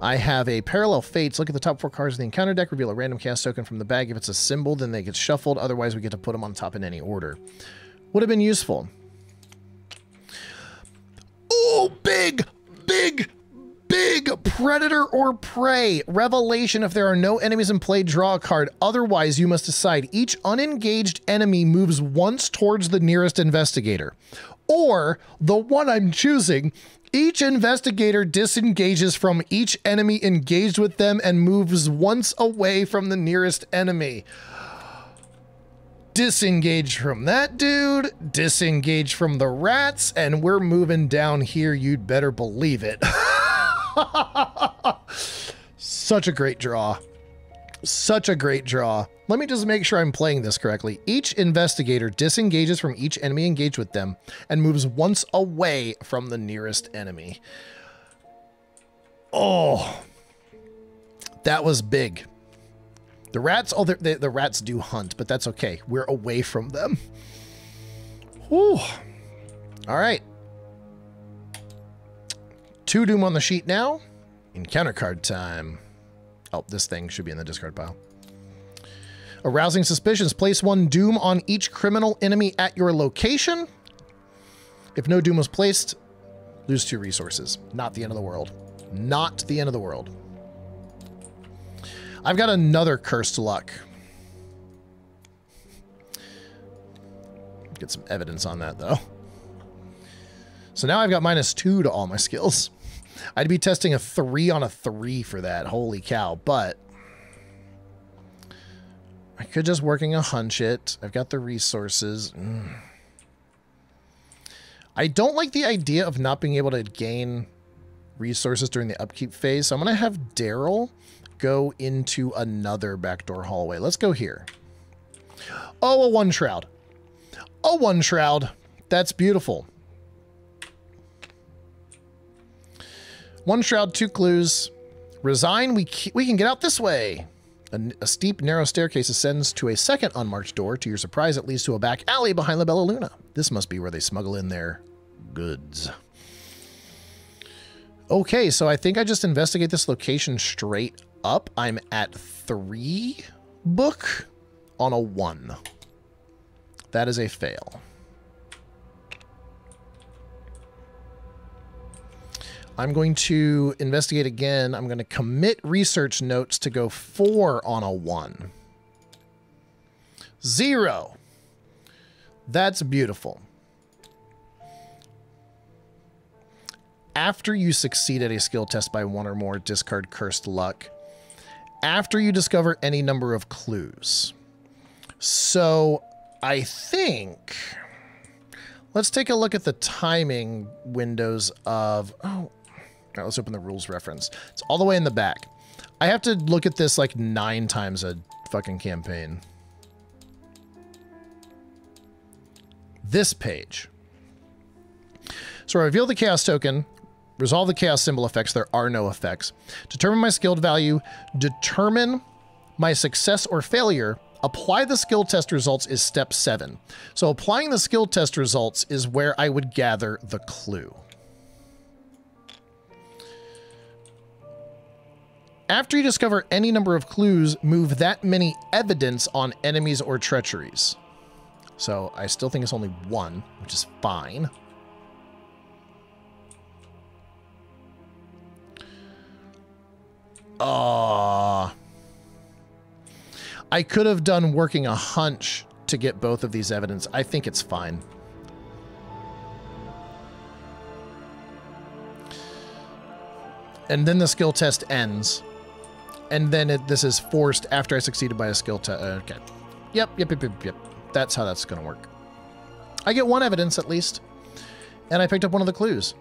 I have a parallel fates. Look at the top 4 cards of the encounter deck. Reveal a random cast token from the bag. If it's a symbol, then they get shuffled. Otherwise, we get to put them on top in any order. Would have been useful. Oh, big predator or prey. Revelation. If there are no enemies in play, draw a card. Otherwise, you must decide each unengaged enemy moves once towards the nearest investigator. Or, the one I'm choosing, each investigator disengages from each enemy engaged with them and moves once away from the nearest enemy. Disengage from that dude, disengage from the rats, and we're moving down here, you'd better believe it. Such a great draw. Such a great draw. Let me just make sure I'm playing this correctly. Each investigator disengages from each enemy engaged with them and moves once away from the nearest enemy. Oh, that was big. The rats, oh, the rats do hunt, but that's okay. We're away from them. Whew. All right. 2 doom on the sheet now. Encounter card time. Oh, this thing should be in the discard pile. Arousing suspicions. Place 1 doom on each criminal enemy at your location. If no doom was placed, lose 2 resources. Not the end of the world. Not the end of the world. I've got another cursed luck. Get some evidence on that, though. So now I've got -2 to all my skills. I'd be testing a 3 on a 3 for that. Holy cow. But I could just working a hunch it. I've got the resources. I don't like the idea of not being able to gain resources during the upkeep phase. So I'm going to have Darrell go into another backdoor hallway. Let's go here. Oh, a 1 shroud. A 1 shroud. That's beautiful. 1 shroud, 2 clues. Resign. We can get out this way. A steep, narrow staircase ascends to a second unmarked door. To your surprise, it leads to a back alley behind La Bella Luna. This must be where they smuggle in their goods. Okay, so I think I just investigate this location straight up. I'm at 3 book on a 1. That is a fail. I'm going to investigate again. I'm going to commit research notes to go 4 on a 1. 0. That's beautiful. After you succeed at a skill test by 1 or more, discard Cursed Luck. After you discover any number of clues. So I think... Let's take a look at the timing windows of... Oh, all right, let's open the rules reference. It's all the way in the back. I have to look at this like 9 times a fucking campaign. This page. So I reveal the chaos token, resolve the chaos symbol effects. There are no effects. Determine my skilled value, determine my success or failure. Apply the skill test results is step 7. So applying the skill test results is where I would gather the clue. After you discover any number of clues, move that many evidence on enemies or treacheries. So I still think it's only 1, which is fine. I could have done working a hunch to get both of these evidence. I think it's fine. And then the skill test ends. And then this is forced after I succeeded by a skill test. Okay. Yep. That's how that's going to work. I get 1 evidence at least. And I picked up 1 of the clues.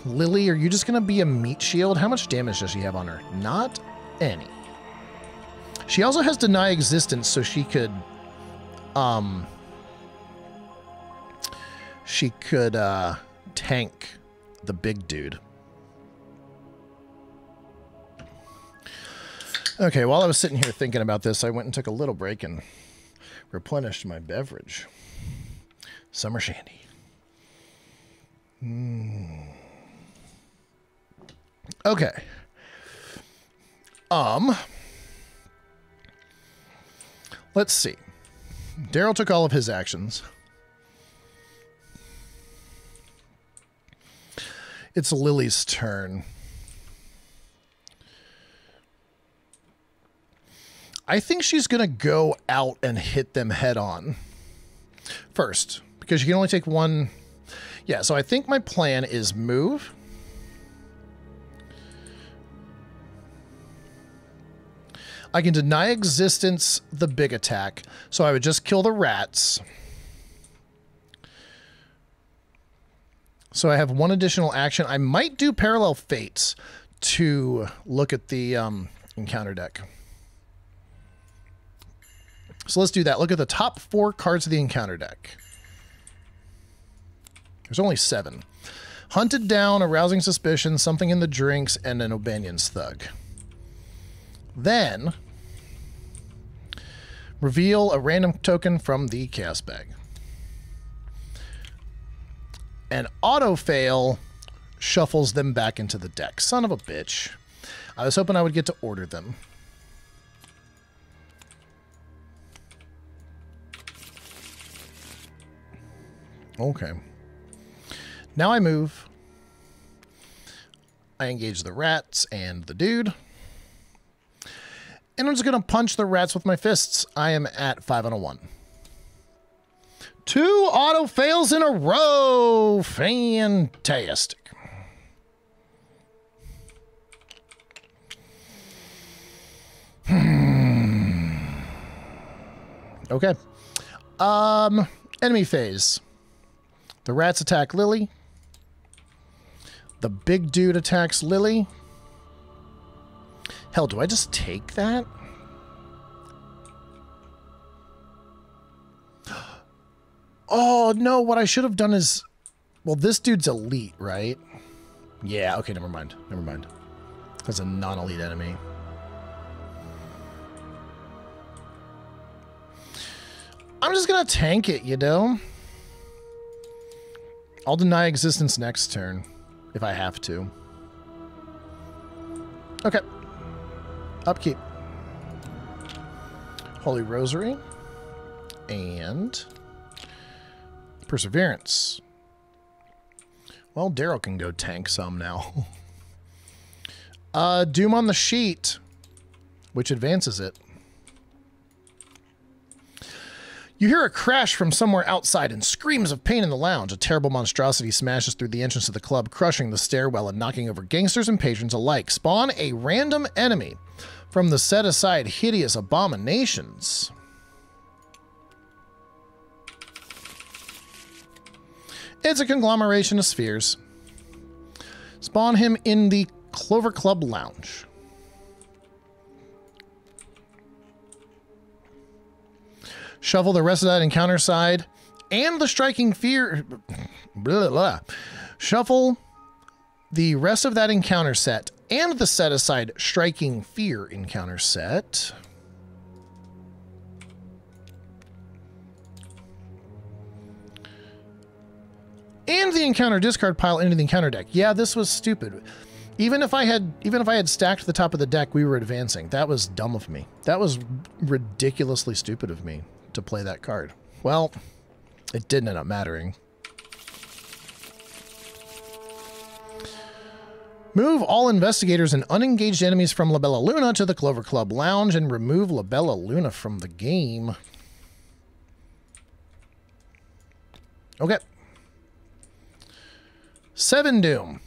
Lily, are you just going to be a meat shield? How much damage does she have on her? Not any. She also has deny existence, so she could tank the big dude. Okay, while I was sitting here thinking about this, I went and took a little break and replenished my beverage. Summer shandy. Okay. Let's see. Darrell took all of his actions. It's Lily's turn. I think she's going to go out and hit them head on first, because you can only take 1. Yeah, so I think my plan is move. I can deny existence the big attack, so I would just kill the rats. So I have 1 additional action. I might do Parallel Fates to look at the encounter deck. So let's do that. Look at the top 4 cards of the encounter deck. There's only 7. Hunted down, arousing suspicion, something in the drinks, and an O'Banion's Thug. Then, reveal a random token from the chaos bag. And auto-fail shuffles them back into the deck. Son of a bitch. I was hoping I would get to order them. Okay. Now I move. I engage the rats and the dude. And I'm just going to punch the rats with my fists. I am at 5 on a 1. 2 auto fails in a row. Fantastic. Okay. Enemy phase. The rats attack Lily. The big dude attacks Lily. Hell, do I just take that? Oh, no, what I should have done is... Well, this dude's elite, right? Yeah, okay, never mind. Never mind. That's a non-elite enemy. I'm just gonna tank it, you know? I'll deny existence next turn, if I have to. Okay. Upkeep. Holy Rosary. And... Perseverance. Well, Darrell can go tank some now. Doom on the sheet, which advances it. You hear a crash from somewhere outside and screams of pain in the lounge. A terrible monstrosity smashes through the entrance of the club, crushing the stairwell and knocking over gangsters and patrons alike. Spawn a random enemy from the set-aside hideous abominations. It's a conglomeration of spheres. Spawn him in the Clover Club Lounge. Shuffle the rest of that encounter side and the striking fear. Blah, blah. Shuffle the rest of that encounter set and the set aside striking fear encounter set. And the encounter discard pile into the encounter deck. Yeah, this was stupid. Even if I had stacked the top of the deck, we were advancing. That was dumb of me. That was ridiculously stupid of me to play that card. Well, it didn't end up mattering. Move all investigators and unengaged enemies from La Bella Luna to the Clover Club Lounge and remove La Bella Luna from the game. Okay. 7 Doom.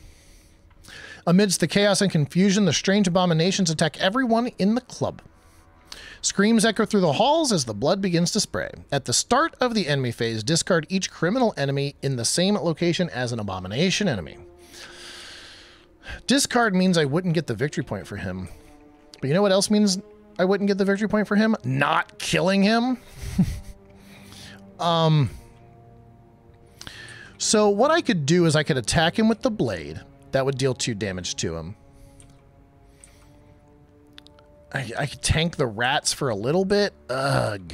Amidst the chaos and confusion, the strange abominations attack everyone in the club. Screams echo through the halls as the blood begins to spray. At the start of the enemy phase, discard each criminal enemy in the same location as an abomination enemy. Discard means I wouldn't get the victory point for him. But you know what else means I wouldn't get the victory point for him? Not killing him. So what I could do is I could attack him with the blade. That would deal 2 damage to him. I could tank the rats for a little bit. Ugh.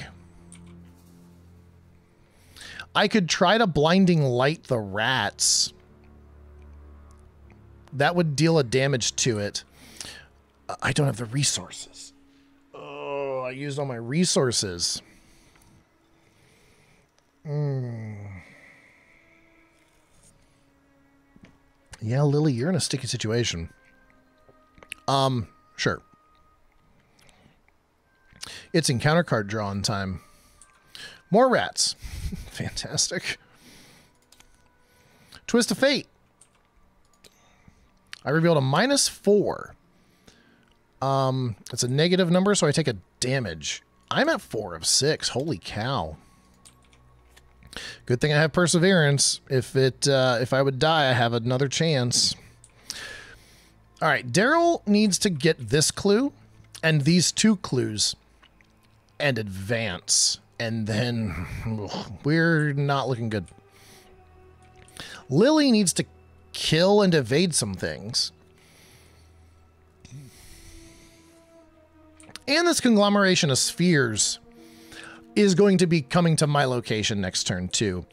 I could try to blinding light the rats. That would deal a damage to it. I don't have the resources. Oh, I used all my resources. Yeah, Lily, you're in a sticky situation. Sure. It's encounter card drawing time. More rats. Fantastic. Twist of Fate. I revealed a -4. It's a negative number, so I take a damage. I'm at 4 of 6. Holy cow. Good thing I have Perseverance. If I would die, I have another chance. All right, Darrell needs to get this clue and these 2 clues and advance. And then we're not looking good. Lily needs to kill and evade some things. And this conglomeration of spheres is going to be coming to my location next turn too.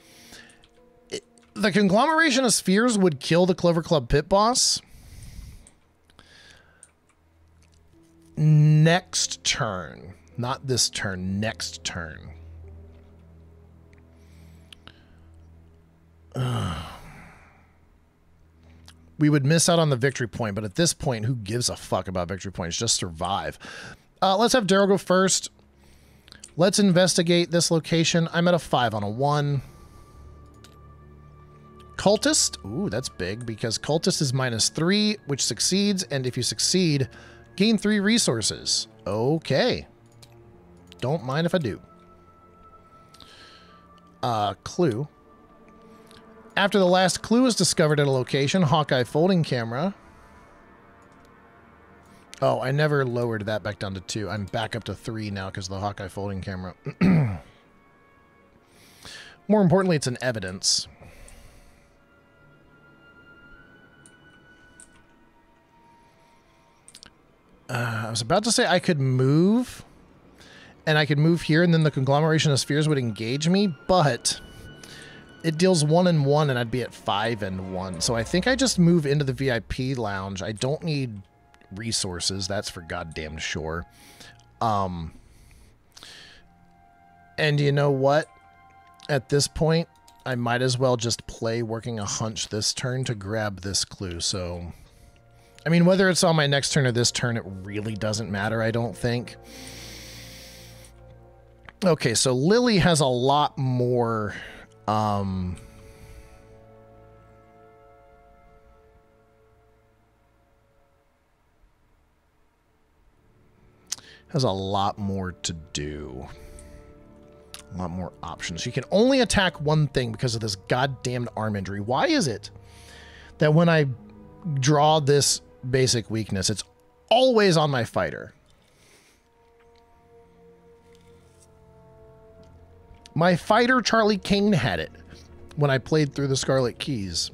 The conglomeration of spheres would kill the Clover Club pit boss next turn. Not this turn, next turn. We would miss out on the victory point, but at this point, who gives a fuck about victory points? Just survive. Let's have Darrell go first. Let's investigate this location. I'm at a 5 on a 1. Cultist. Ooh, that's big because Cultist is -3, which succeeds. And if you succeed, gain 3 resources. Okay. Don't mind if I do. Clue. After the last clue is discovered at a location, Hawkeye folding camera. Oh, I never lowered that back down to 2. I'm back up to 3 now because of the Hawkeye folding camera. More importantly, it's an evidence. I was about to say I could move, and I could move here, and then the conglomeration of spheres would engage me, but it deals 1 and 1, and I'd be at 5 and 1. So I think I just move into the VIP lounge. I don't need resources. That's for goddamn sure. And you know what? At this point, I might as well just play working a hunch this turn to grab this clue. So, I mean, whether it's on my next turn or this turn, it really doesn't matter, I don't think. Okay, so Lily has a lot more... has a lot more to do. A lot more options. She can only attack one thing because of this goddamn arm injury. Why is it that when I draw this basic weakness, it's always on my fighter? My fighter, Charlie Kane, had it when I played through the Scarlet Keys.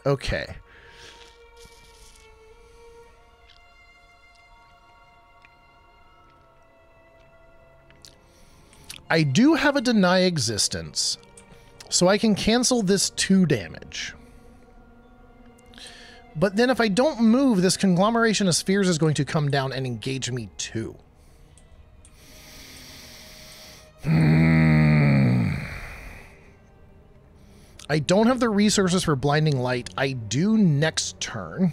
Okay. I do have a deny existence, so I can cancel this 2 damage. But then if I don't move, this conglomeration of spheres is going to come down and engage me too. I don't have the resources for Blinding Light. I do next turn.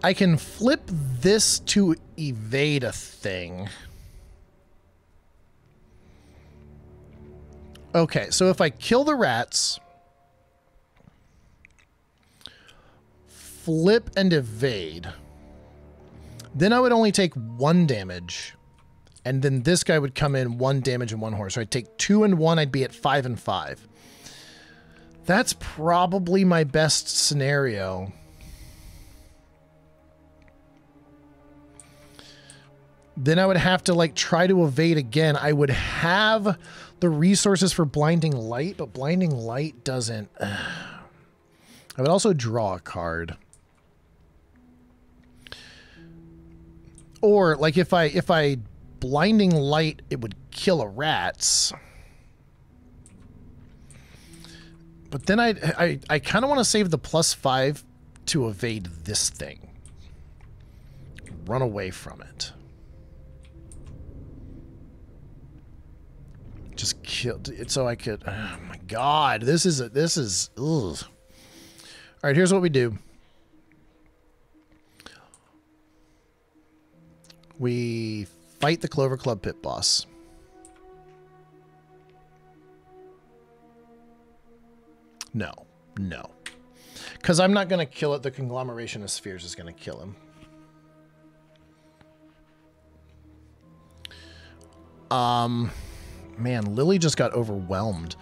I can flip this to evade a thing. Okay, so if I kill the rats, flip and evade, then I would only take 1 damage. And then this guy would come in 1 damage and 1 horse. So I'd take 2 and 1, I'd be at 5 and 5. That's probably my best scenario. Then I would have to like try to evade again. I would have the resources for Blinding Light, but Blinding Light doesn't... I would also draw a card. Or like if I Blinding Light, it would kill a rats. But then I kind of want to save the +5 to evade this thing. Run away from it. Just kill it so I could... Oh my god, this is... Ugh. All right, here's what we do. We fight the Clover Club pit boss. No. No. Because I'm not going to kill it. The conglomeration of spheres is going to kill him. Man, Lily just got overwhelmed.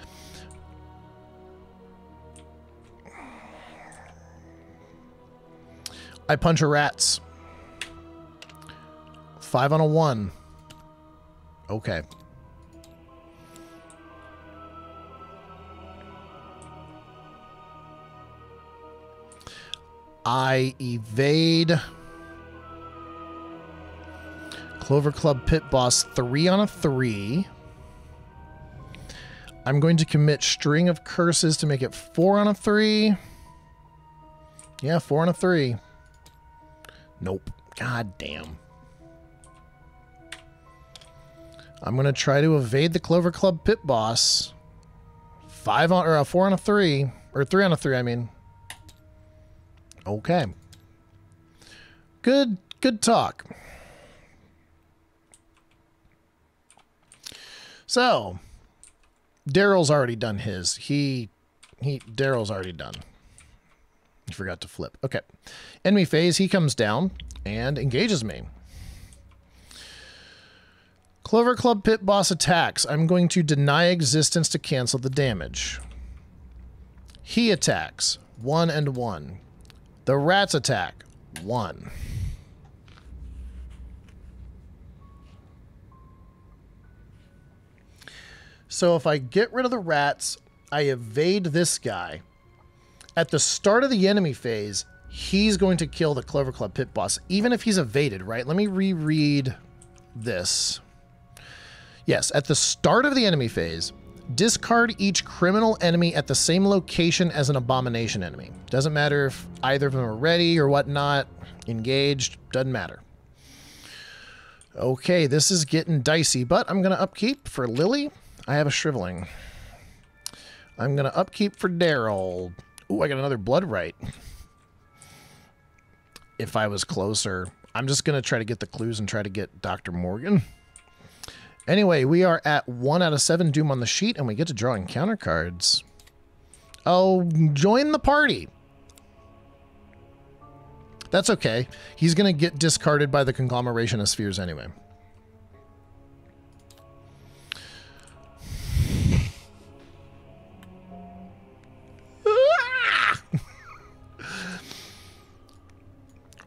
I punch her rats. 5 on a 1. Okay. I evade Clover Club Pit Boss 3 on a 3. I'm going to commit String of Curses to make it 4 on a 3. Yeah, 4 on a 3. Nope. God damn. I'm going to try to evade the Clover Club pit boss. 4 on a 3. Or 3 on a 3, I mean. Okay. Good talk. So, Darrell's already done his. Darrell's already done. He forgot to flip. Okay. Enemy phase, he comes down and engages me. Clover Club pit boss attacks. I'm going to deny existence to cancel the damage. He attacks. 1 and 1. The rats attack. 1. So if I get rid of the rats, I evade this guy. At the start of the enemy phase, he's going to kill the Clover Club pit boss, even if he's evaded, right? Let me reread this. Yes, at the start of the enemy phase, discard each criminal enemy at the same location as an abomination enemy. Doesn't matter if either of them are ready or whatnot, engaged, doesn't matter. Okay, this is getting dicey, but I'm going to upkeep for Lily. I have a shriveling. I'm going to upkeep for Darrell. Ooh, I got another blood right. If I was closer. I'm just going to try to get the clues and try to get Dr. Morgan. Anyway, we are at 1 out of 7 Doom on the sheet, and we get to draw encounter cards. Oh, join the party. That's okay. He's going to get discarded by the conglomeration of spheres anyway.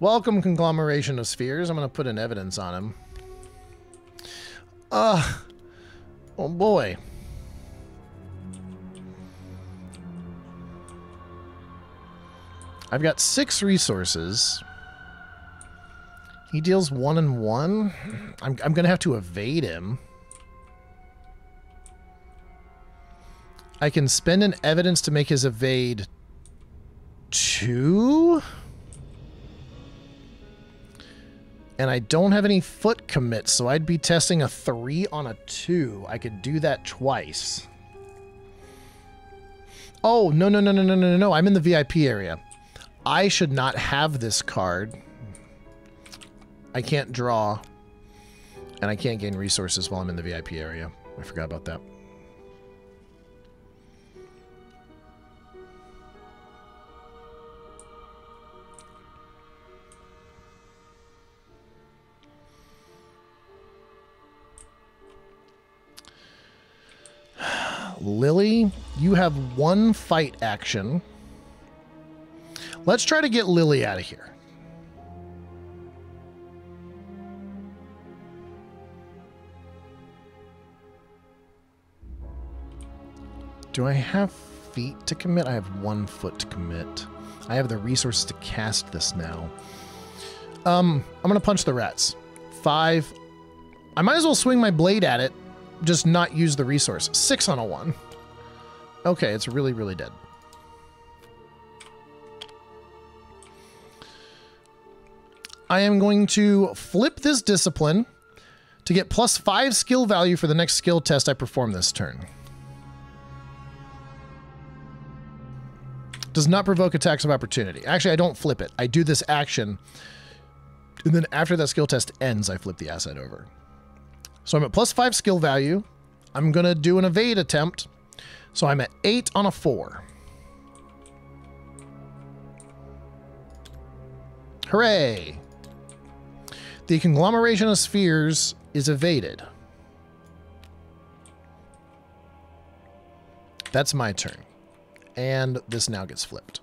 Welcome, conglomeration of spheres. I'm going to put an evidence on him. Oh boy. I've got 6 resources. He deals 1 and 1. I'm going to have to evade him. I can spend an evidence to make his evade 2. And I don't have any foot commits, so I'd be testing a 3 on a 2. I could do that twice. Oh, no. I'm in the VIP area. I should not have this card. I can't draw. And I can't gain resources while I'm in the VIP area. I forgot about that. Lily, you have 1 fight action. Let's try to get Lily out of here. Do I have feet to commit? I have 1 foot to commit. I have the resources to cast this now. I'm going to punch the rats. 5. I might as well swing my blade at it. Just not use the resource. 6 on a 1. Okay, it's really, really dead. I am going to flip this discipline to get +5 skill value for the next skill test I perform this turn. Does not provoke attacks of opportunity. Actually, I don't flip it. I do this action, and then after that skill test ends, I flip the asset over. So I'm at +5 skill value. I'm going to do an evade attempt. So I'm at 8 on a 4. Hooray! The conglomeration of spheres is evaded. That's my turn. And this now gets flipped.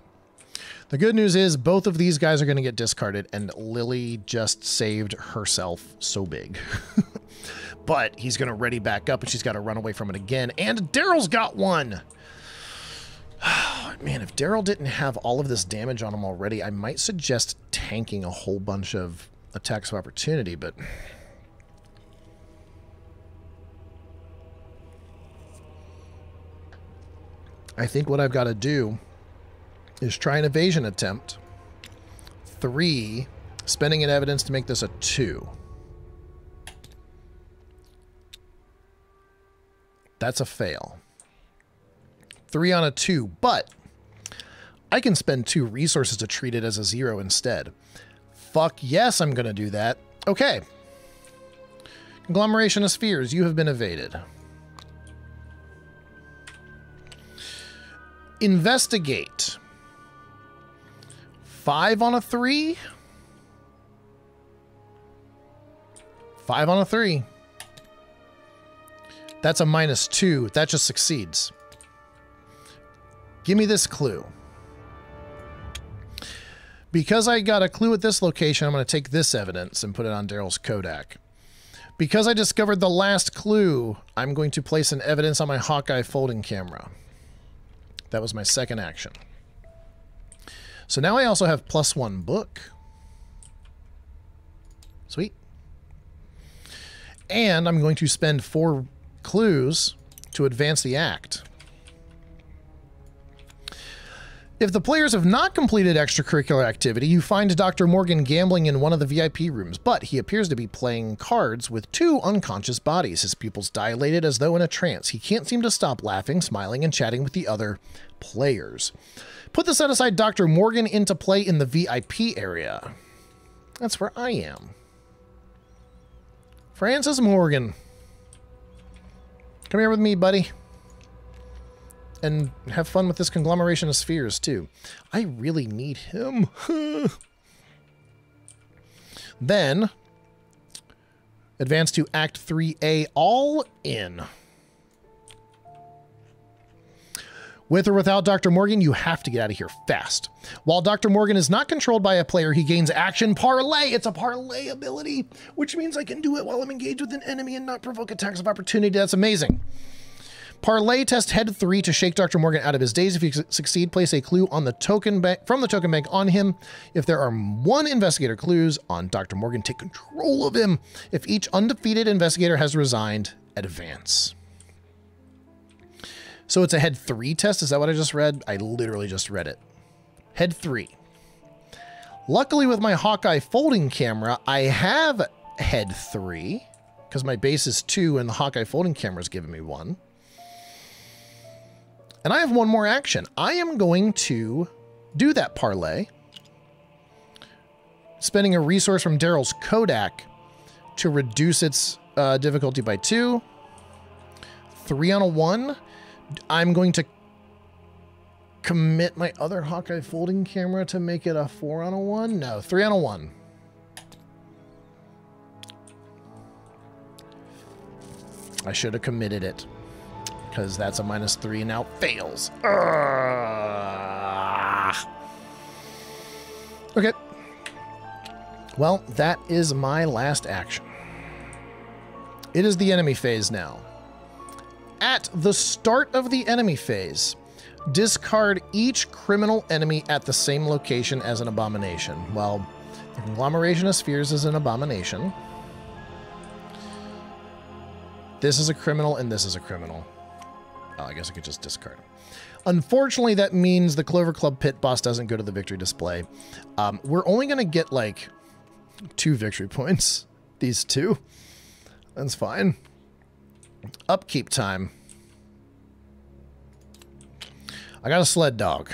The good news is both of these guys are going to get discarded, and Lily just saved herself so big. But he's going to ready back up, and she's got to run away from it again. And Darrell's got 1! Man, if Darrell didn't have all of this damage on him already, I might suggest tanking a whole bunch of attacks of opportunity, but... I think what I've got to do is try an evasion attempt. 3, spending an evidence to make this a 2. That's a fail. 3 on a 2, but I can spend 2 resources to treat it as a 0 instead. Fuck yes, I'm going to do that. Okay. Conglomeration of spheres, you have been evaded. Investigate. 5 on a 3. 5 on a 3. That's a -2. That just succeeds. Give me this clue. Because I got a clue at this location, I'm going to take this evidence and put it on Darrell's Kodak. Because I discovered the last clue, I'm going to place an evidence on my Hawkeye folding camera. That was my second action. So now I also have +1 book. Sweet. And I'm going to spend 4 clues to advance the act. If the players have not completed extracurricular activity, you find Dr. Morgan gambling in one of the VIP rooms, but he appears to be playing cards with 2 unconscious bodies, his pupils dilated as though in a trance. He can't seem to stop laughing, smiling, and chatting with the other players. Put the set-aside Dr. Morgan into play in the VIP area. That's where I am. Francis Morgan. Come here with me, buddy. And have fun with this conglomeration of spheres, too. I really need him. Then, advance to Act 3A, all in. With or without Dr. Morgan, you have to get out of here fast. While Dr. Morgan is not controlled by a player, he gains action parlay. It's a parlay ability, which means I can do it while I'm engaged with an enemy and not provoke attacks of opportunity. That's amazing. Parlay test head 3 to shake Dr. Morgan out of his daze. If you succeed, place a clue on the token bank from the token bank on him. If there are 1 investigator clues on Dr. Morgan, take control of him. If each undefeated investigator has resigned, advance. So it's a head 3 test. Is that what I just read? I literally just read it. Head 3. Luckily with my Hawkeye folding camera, I have head 3 because my base is 2 and the Hawkeye folding camera is giving me 1. And I have 1 more action. I am going to do that parlay, spending a resource from Darrell's Kodak to reduce its difficulty by 2. 3 on a 1. I'm going to commit my other Hawkeye folding camera to make it a 4 on a 1. No, 3 on a 1. I should have committed it, because that's a -3 and now fails. Okay. Well, that is my last action. It is the enemy phase now. At the start of the enemy phase, discard each criminal enemy at the same location as an abomination. Well, the conglomeration of spheres is an abomination. This is a criminal and this is a criminal. Oh, I guess I could just discard them. Unfortunately, that means the Clover Club pit boss doesn't go to the victory display. We're only going to get like 2 victory points. These 2. That's fine. Upkeep time. I got a sled dog.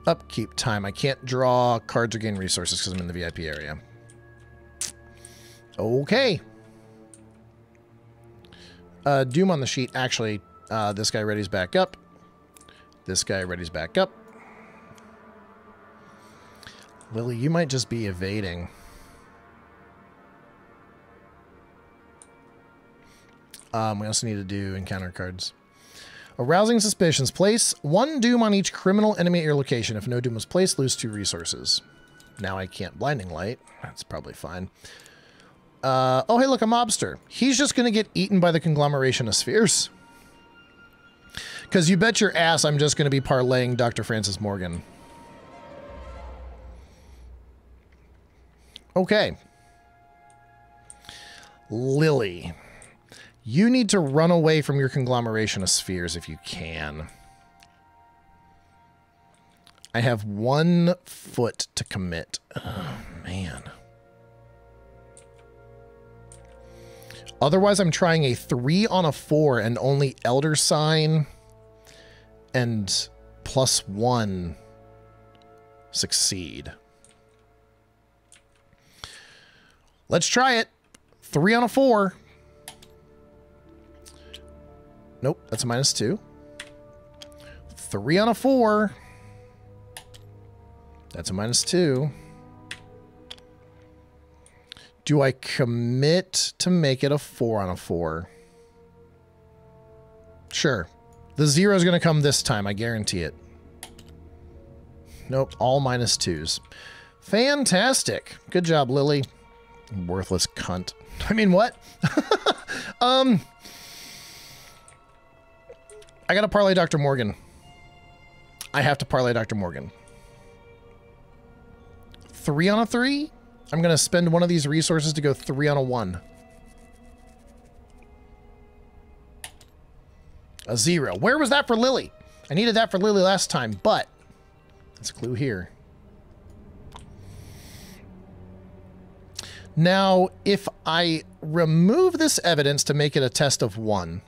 Upkeep time. I can't draw cards or gain resources because I'm in the VIP area. Okay. Doom on the sheet. Actually, this guy readies back up. This guy readies back up. Lily, you might just be evading. We also need to do encounter cards. Arousing suspicions. Place 1 doom on each criminal enemy at your location. If no doom was placed, lose 2 resources. Now I can't blinding light. That's probably fine. Oh, hey, look, a mobster. He's just going to get eaten by the conglomeration of spheres. Because you bet your ass I'm just going to be parlaying Dr. Francis Morgan. Okay. Lily. You need to run away from your conglomeration of spheres if you can. I have 1 foot to commit. Oh, man. Otherwise, I'm trying a 3 on a 4 and only Elder Sign and +1 succeed. Let's try it. 3 on a 4. Nope, that's a -2. 3 on a 4. That's a -2. Do I commit to make it a 4 on a 4? Sure. The 0 is going to come this time, I guarantee it. Nope, all -2s. Fantastic. Good job, Lily. Worthless cunt. I mean, what? I gotta parlay Dr. Morgan. I have to parlay Dr. Morgan. 3 on a 3? I'm gonna spend one of these resources to go 3 on a 1. A 0. Where was that for Lily? I needed that for Lily last time, but that's a clue here. Now, if I remove this evidence to make it a test of 1,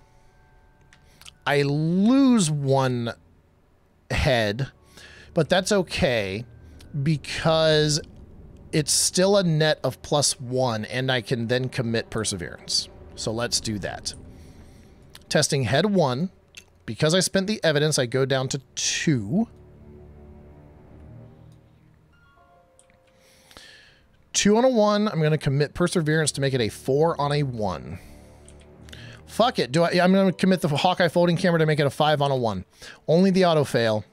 I lose 1 head, but that's okay because it's still a net of +1 and I can then commit perseverance. So let's do that. Testing head 1. Because I spent the evidence, I go down to 2. 2 on a 1. I'm going to commit perseverance to make it a 4 on a 1. Fuck it. I'm going to commit the Hawkeye folding camera to make it a 5 on a 1. Only the auto fail.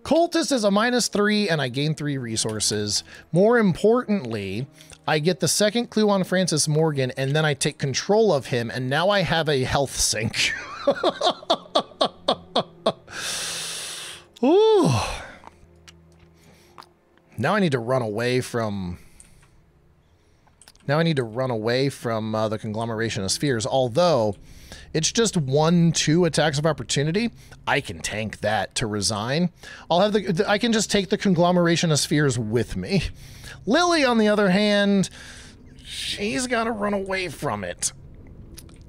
Cultist is a -3 and I gain 3 resources. More importantly, I get the second clue on Francis Morgan and then I take control of him and now I have a health sink. Ooh. Now I need to run away from... the conglomeration of spheres, although it's just 1-2 attacks of opportunity. I can tank that to resign. I can just take the conglomeration of spheres with me. Lily, on the other hand, she's got to run away from it.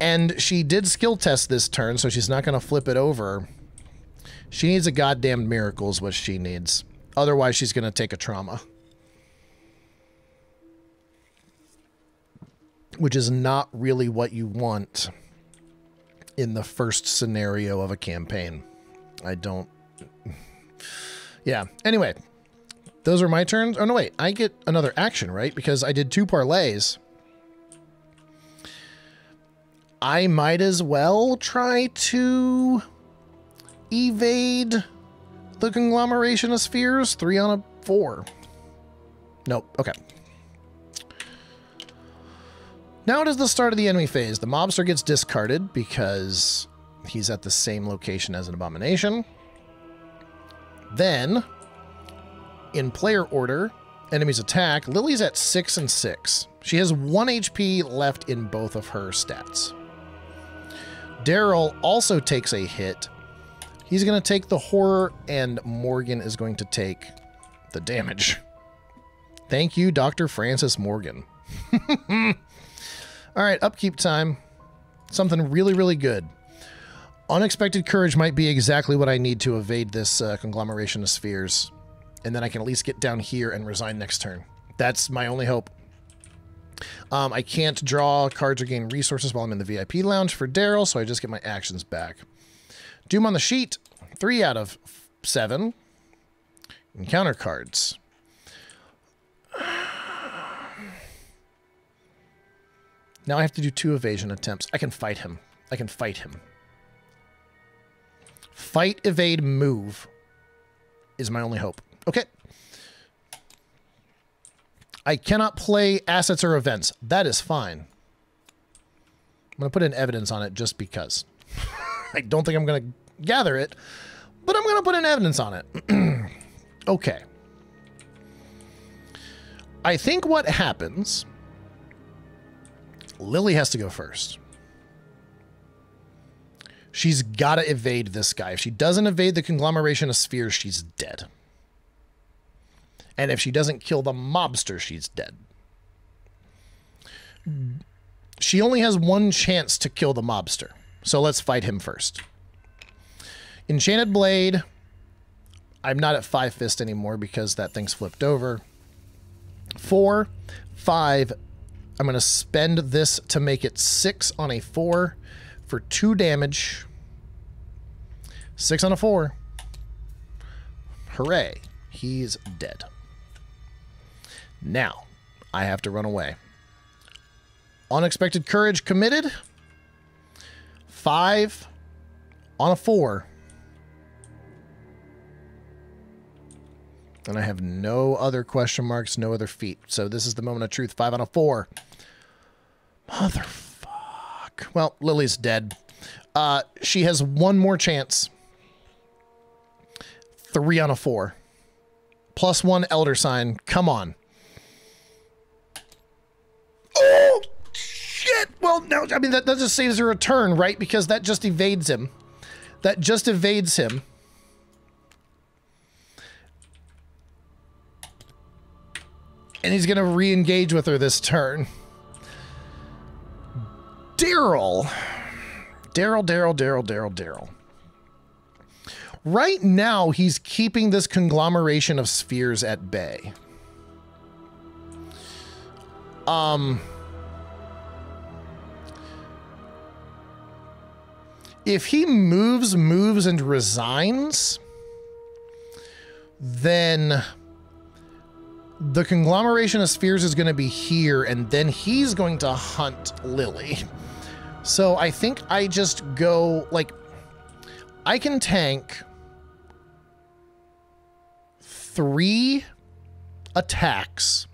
And she did skill test this turn, so she's not going to flip it over. She needs a goddamn miracle is what she needs. Otherwise, she's going to take a trauma. Which is not really what you want in the first scenario of a campaign. I don't... Yeah. Anyway, those are my turns. Oh, no, wait. I get another action, right? Because I did 2 parlays. I might as well try to evade the conglomeration of spheres. 3 on a 4. Nope. Okay. Now it is the start of the enemy phase. The mobster gets discarded because he's at the same location as an abomination. Then, in player order, enemies attack. Lily's at 6 and 6. She has 1 HP left in both of her stats. Darrell also takes a hit. He's going to take the horror, and Morgan is going to take the damage. Thank you, Dr. Francis Morgan. All right, upkeep time. Something really, really good. Unexpected courage might be exactly what I need to evade this conglomeration of spheres. And then I can at least get down here and resign next turn. That's my only hope. I can't draw cards or gain resources while I'm in the VIP lounge for Darrell, so I just get my actions back. Doom on the sheet. 3 out of 7. Encounter cards. Now I have to do 2 evasion attempts. I can fight him. I can fight him. Fight, evade, move is my only hope. Okay. I cannot play assets or events. That is fine. I'm going to put in evidence on it just because. I don't think I'm going to gather it, but I'm going to put in evidence on it. Okay. I think what happens... Lily has to go first. She's got to evade this guy. If she doesn't evade the conglomeration of spheres, she's dead. And if she doesn't kill the mobster, she's dead. She only has one chance to kill the mobster. So let's fight him first. Enchanted Blade. I'm not at 5 fist anymore because that thing's flipped over. 4, 5. I'm going to spend this to make it 6 on a 4 for 2 damage. 6 on a 4. Hooray. He's dead. Now, I have to run away. Unexpected Courage committed. 5 on a 4. And I have no other question marks, no other feat. So this is the moment of truth. 5 on a 4. Motherfuck. Well, Lily's dead. She has one more chance. 3 on a 4. +1 Elder Sign. Come on. Oh, shit. Well, no, I mean, that just saves her a turn, right? Because that just evades him. That just evades him. And he's going to re-engage with her this turn. Darrell. Darrell. Right now, he's keeping this conglomeration of spheres at bay. If he moves, and resigns, then the conglomeration of spheres is going to be here, and then he's going to hunt Lily. So I think I just go, like, I can tank 3 attacks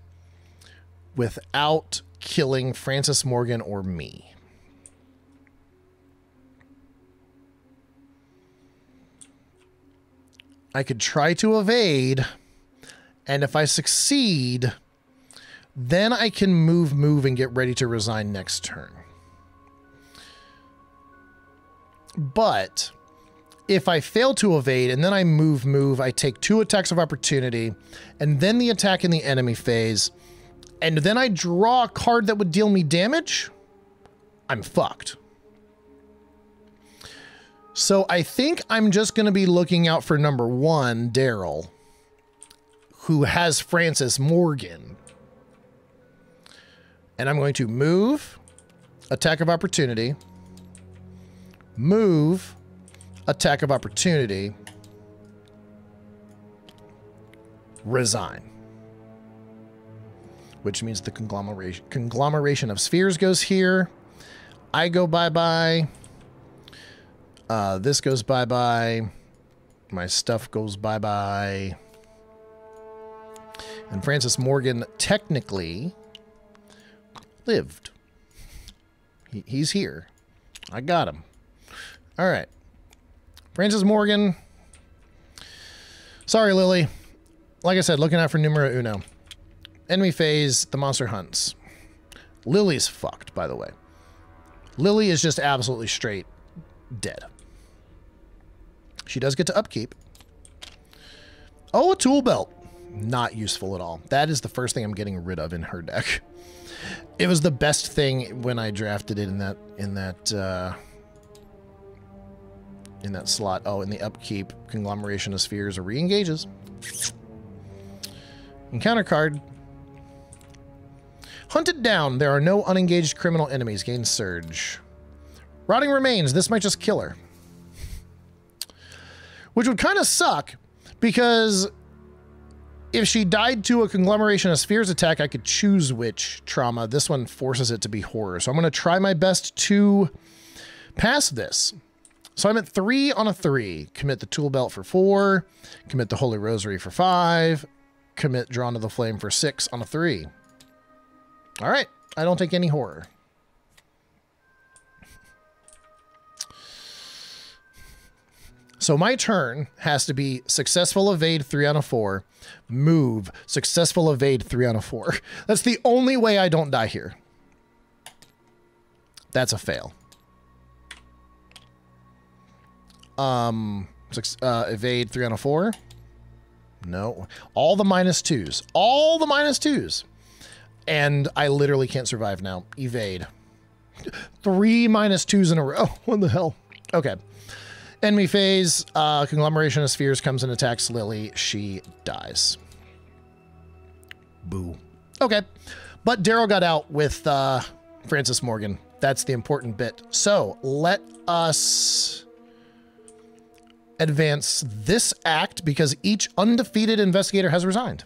without killing Francis Morgan or me. I could try to evade, and if I succeed, then I can move, and get ready to resign next turn. But if I fail to evade, and then I move, I take 2 attacks of opportunity, and then the attack in the enemy phase, and then I draw a card that would deal me damage, I'm fucked. So I think I'm just going to be looking out for number 1, Darrell, who has Francis Morgan. And I'm going to move, attack of opportunity, move, attack of opportunity, resign. Which means the conglomeration of spheres goes here. I go bye-bye. This goes bye-bye. My stuff goes bye-bye. And Francis Morgan technically lived. He's here. I got him. All right. Francis Morgan. Sorry, Lily. Like I said, looking out for numero uno. Enemy phase, the monster hunts. Lily's fucked, by the way. Lily is just absolutely straight dead. She does get to upkeep. Oh, a tool belt. Not useful at all. That is the first thing I'm getting rid of in her deck. It was the best thing when I drafted it in that slot. Oh, in the upkeep, conglomeration of spheres re-engages. Encounter card. Hunted down. There are no unengaged criminal enemies. Gain surge. Rotting remains. This might just kill her. Which would kind of suck, because if she died to a conglomeration of spheres attack, I could choose which trauma. This one forces it to be horror. So I'm going to try my best to pass this. So I'm at 3 on a 3. Commit the tool belt for 4. Commit the Holy Rosary for 5. Commit Drawn to the Flame for 6 on a 3. All right. I don't take any horror. So my turn has to be successful evade 3 on a 4, move, successful evade 3 on a 4. That's the only way I don't die here. That's a fail. Evade 3 on a 4. No. All the -2s. All the -2s. And I literally can't survive now. Evade. 3 -2s in a row. What the hell? Okay. Enemy phase, conglomeration of spheres comes and attacks Lily. She dies. Boo. Okay. But Darrell got out with Francis Morgan. That's the important bit. So let us advance this act because each undefeated investigator has resigned.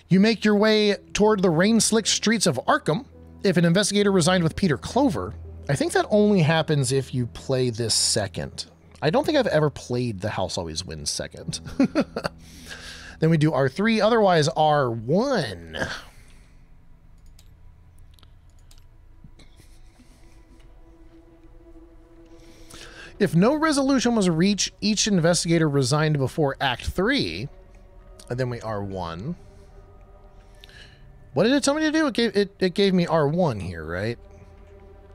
You make your way toward the rain-slicked streets of Arkham. If an investigator resigned with Peter Clover, I think that only happens if you play this second. I don't think I've ever played The House Always Wins second. Then we do R3, otherwise R1. If no resolution was reached, each investigator resigned before Act 3, and then we R1. What did it tell me to do? It gave me R1 here, right?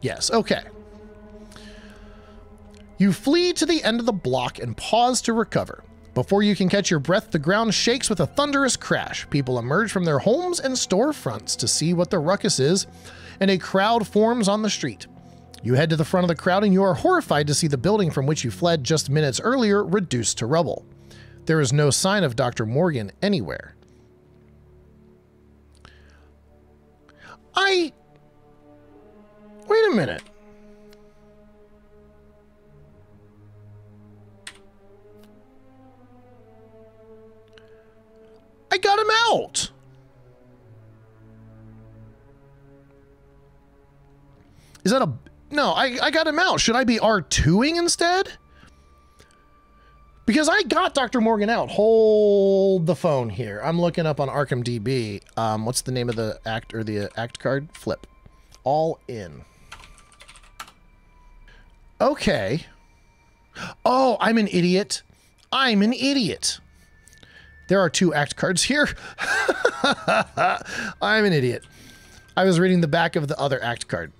Yes, okay. You flee to the end of the block and pause to recover. Before you can catch your breath, the ground shakes with a thunderous crash. People emerge from their homes and storefronts to see what the ruckus is, and a crowd forms on the street. You head to the front of the crowd and you are horrified to see the building from which you fled just minutes earlier reduced to rubble. There is no sign of Dr. Morgan anywhere. Wait a minute. I got him out. Is that a... No, I got him out. Should I be R2ing instead? Because I got Dr. Morgan out. Hold the phone here. I'm looking up on Arkham DB. What's the name of the act or the act card? Flip. All in. Okay. Oh, I'm an idiot. I'm an idiot. There are 2 act cards here. I'm an idiot. I was reading the back of the other act card.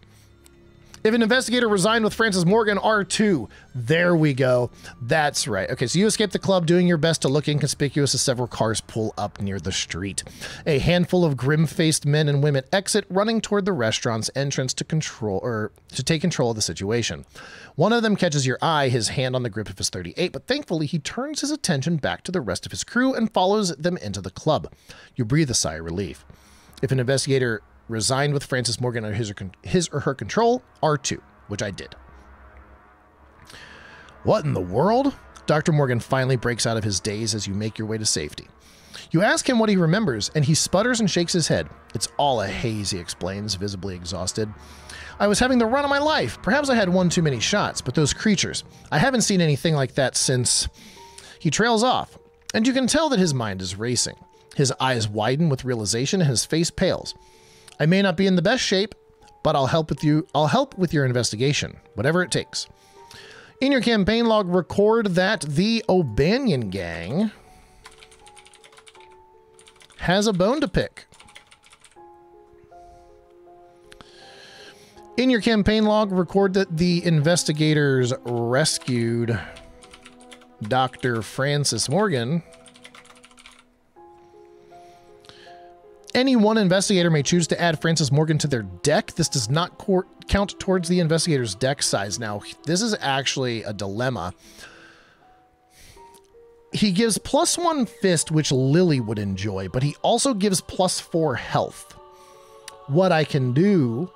If an investigator resigned with Francis Morgan, R2. There we go. That's right. Okay, so you escape the club doing your best to look inconspicuous as several cars pull up near the street. A handful of grim-faced men and women exit, running toward the restaurant's entrance to take control of the situation. One of them catches your eye, his hand on the grip of his .38, but thankfully he turns his attention back to the rest of his crew and follows them into the club. You breathe a sigh of relief. If an investigator resigned with Francis Morgan under his or her control, R2, which I did. What in the world? Dr. Morgan finally breaks out of his daze as you make your way to safety. You ask him what he remembers, and he sputters and shakes his head. It's all a haze, he explains, visibly exhausted. I was having the run of my life. Perhaps I had one too many shots, but those creatures, I haven't seen anything like that since... He trails off, and you can tell that his mind is racing. His eyes widen with realization, and his face pales. I may not be in the best shape, but I'll help with you. I'll help with your investigation, whatever it takes. In your campaign log, record that the O'Banion gang has a bone to pick. In your campaign log, record that the investigators rescued Dr. Francis Morgan. Any one investigator may choose to add Francis Morgan to their deck. This does not count towards the investigator's deck size. Now, this is actually a dilemma. He gives +1 fist, which Lily would enjoy, but he also gives +4 health. What I can do,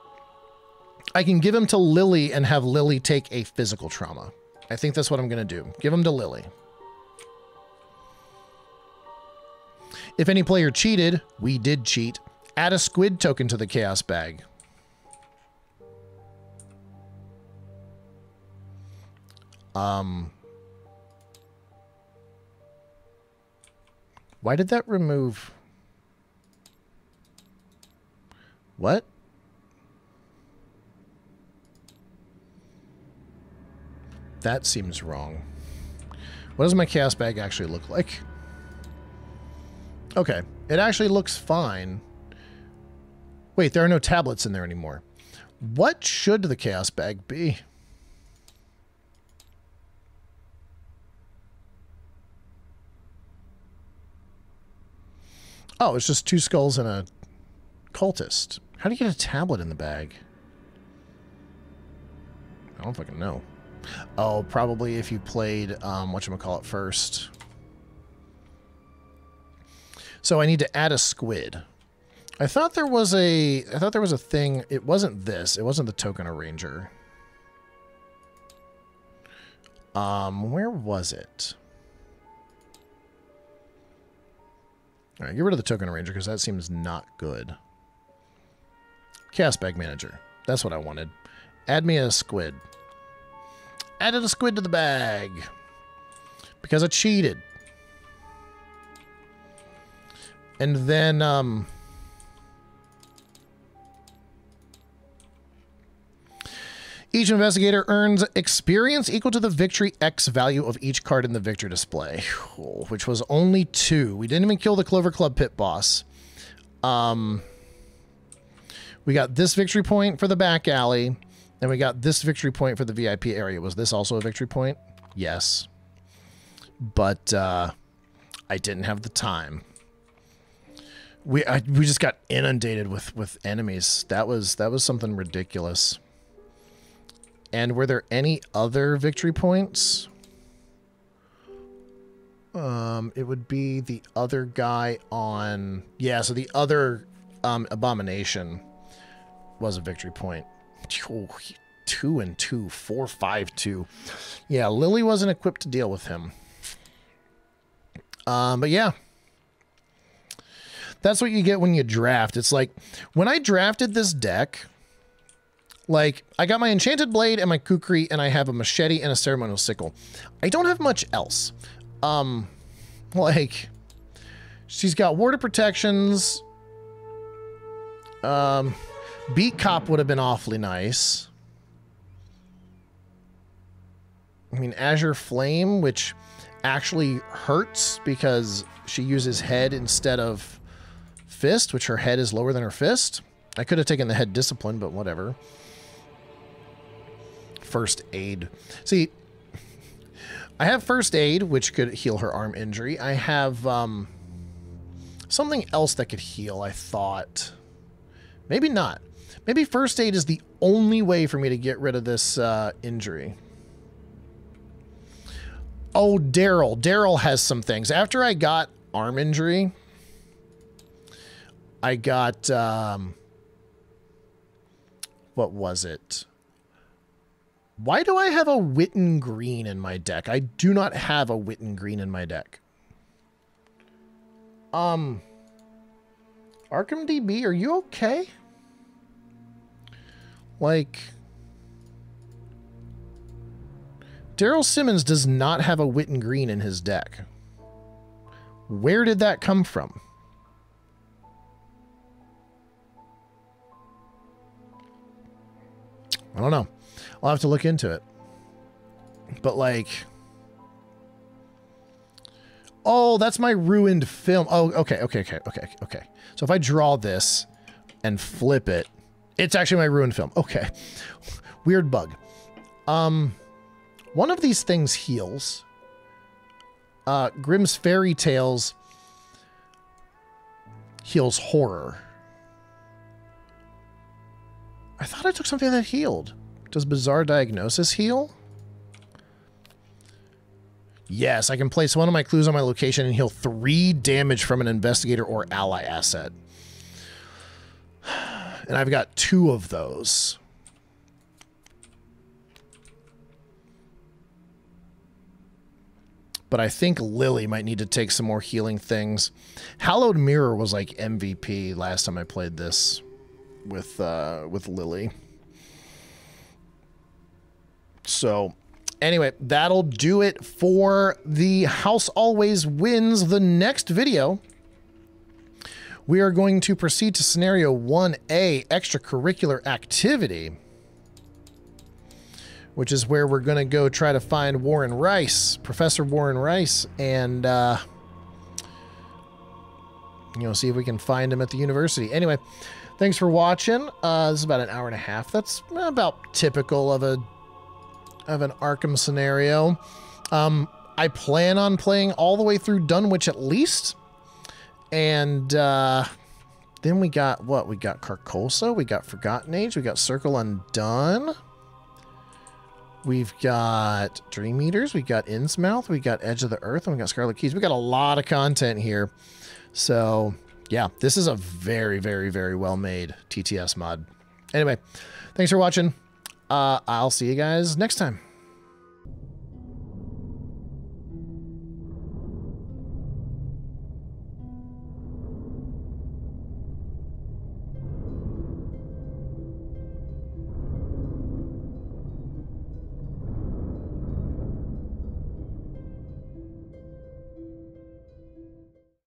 I can give him to Lily and have Lily take a physical trauma. I think that's what I'm going to do. Give him to Lily. If any player cheated, we did cheat, add a squid token to the chaos bag. Why did that remove? What? That seems wrong. What does my chaos bag actually look like? Okay, it actually looks fine. Wait, there are no tablets in there anymore. What should the chaos bag be? Oh, it's just 2 skulls and a cultist. How do you get a tablet in the bag? I don't fucking know. Oh, probably if you played, whatchamacallit first. So I need to add a squid. I thought there was a thing. It wasn't this. It wasn't the token arranger. Where was it? All right, get rid of the token arranger because that seems not good. Chaos bag manager. That's what I wanted. Add me a squid. Added a squid to the bag because I cheated. And then, each investigator earns experience equal to the victory X value of each card in the victory display, which was only 2. We didn't even kill the Clover Club pit boss. We got this victory point for the back alley, and we got this victory point for the VIP area. Was this also a victory point? Yes. But I didn't have the time. We just got inundated with enemies. That was something ridiculous. And were there any other victory points? It would be the other guy on... Yeah, so the other abomination was a victory point. 2 and 2, 4, 5, 2. Yeah, Lily wasn't equipped to deal with him. But yeah. That's what you get when you draft. It's like, when I drafted this deck, like, I got my Enchanted Blade and my Kukri, and I have a Machete and a Ceremonial Sickle. I don't have much else. Like, she's got Ward of Protections. Beat Cop would have been awfully nice. I mean, Azure Flame, which actually hurts because she uses head instead of fist, which her head is lower than her fist. I could have taken the head discipline, but whatever. First aid. See, I have first aid, which could heal her arm injury. I have something else that could heal, I thought. Maybe not. Maybe first aid is the only way for me to get rid of this injury. Oh, Darrell. Darrell has some things. After I got arm injury, I got, what was it? Why do I have a Witten Green in my deck? I do not have a Witten Green in my deck. Arkham DB, are you okay? Like, Darrell Simmons does not have a Witten Green in his deck. Where did that come from? I don't know. I'll have to look into it. But like... Oh, that's my ruined film. Oh, okay. So if I draw this and flip it, it's actually my ruined film. Okay. Weird bug. One of these things heals. Grimm's Fairy Tales heals horror. I thought I took something that healed. Does Bizarre Diagnosis heal? Yes, I can place one of my clues on my location and heal 3 damage from an investigator or ally asset. And I've got 2 of those. But I think Lily might need to take some more healing things. Hallowed Mirror was like MVP last time I played this with Lily. So, anyway, that'll do it for the House Always Wins. The next video, we are going to proceed to Scenario 1A, Extracurricular Activity, which is where we're going to go try to find Warren Rice, Professor Warren Rice, and, you know, see if we can find him at the university. Anyway, thanks for watching. This is about an hour and a half. That's about typical of an Arkham scenario. I plan on playing all the way through Dunwich at least. And, Then we got what? We got Carcosa, we got Forgotten Age, we got Circle Undone. We've got Dream Eaters, we got Innsmouth, we got Edge of the Earth, and we got Scarlet Keys. We got a lot of content here. So, yeah, this is a very, very, very well-made TTS mod. Anyway, thanks for watching. I'll see you guys next time.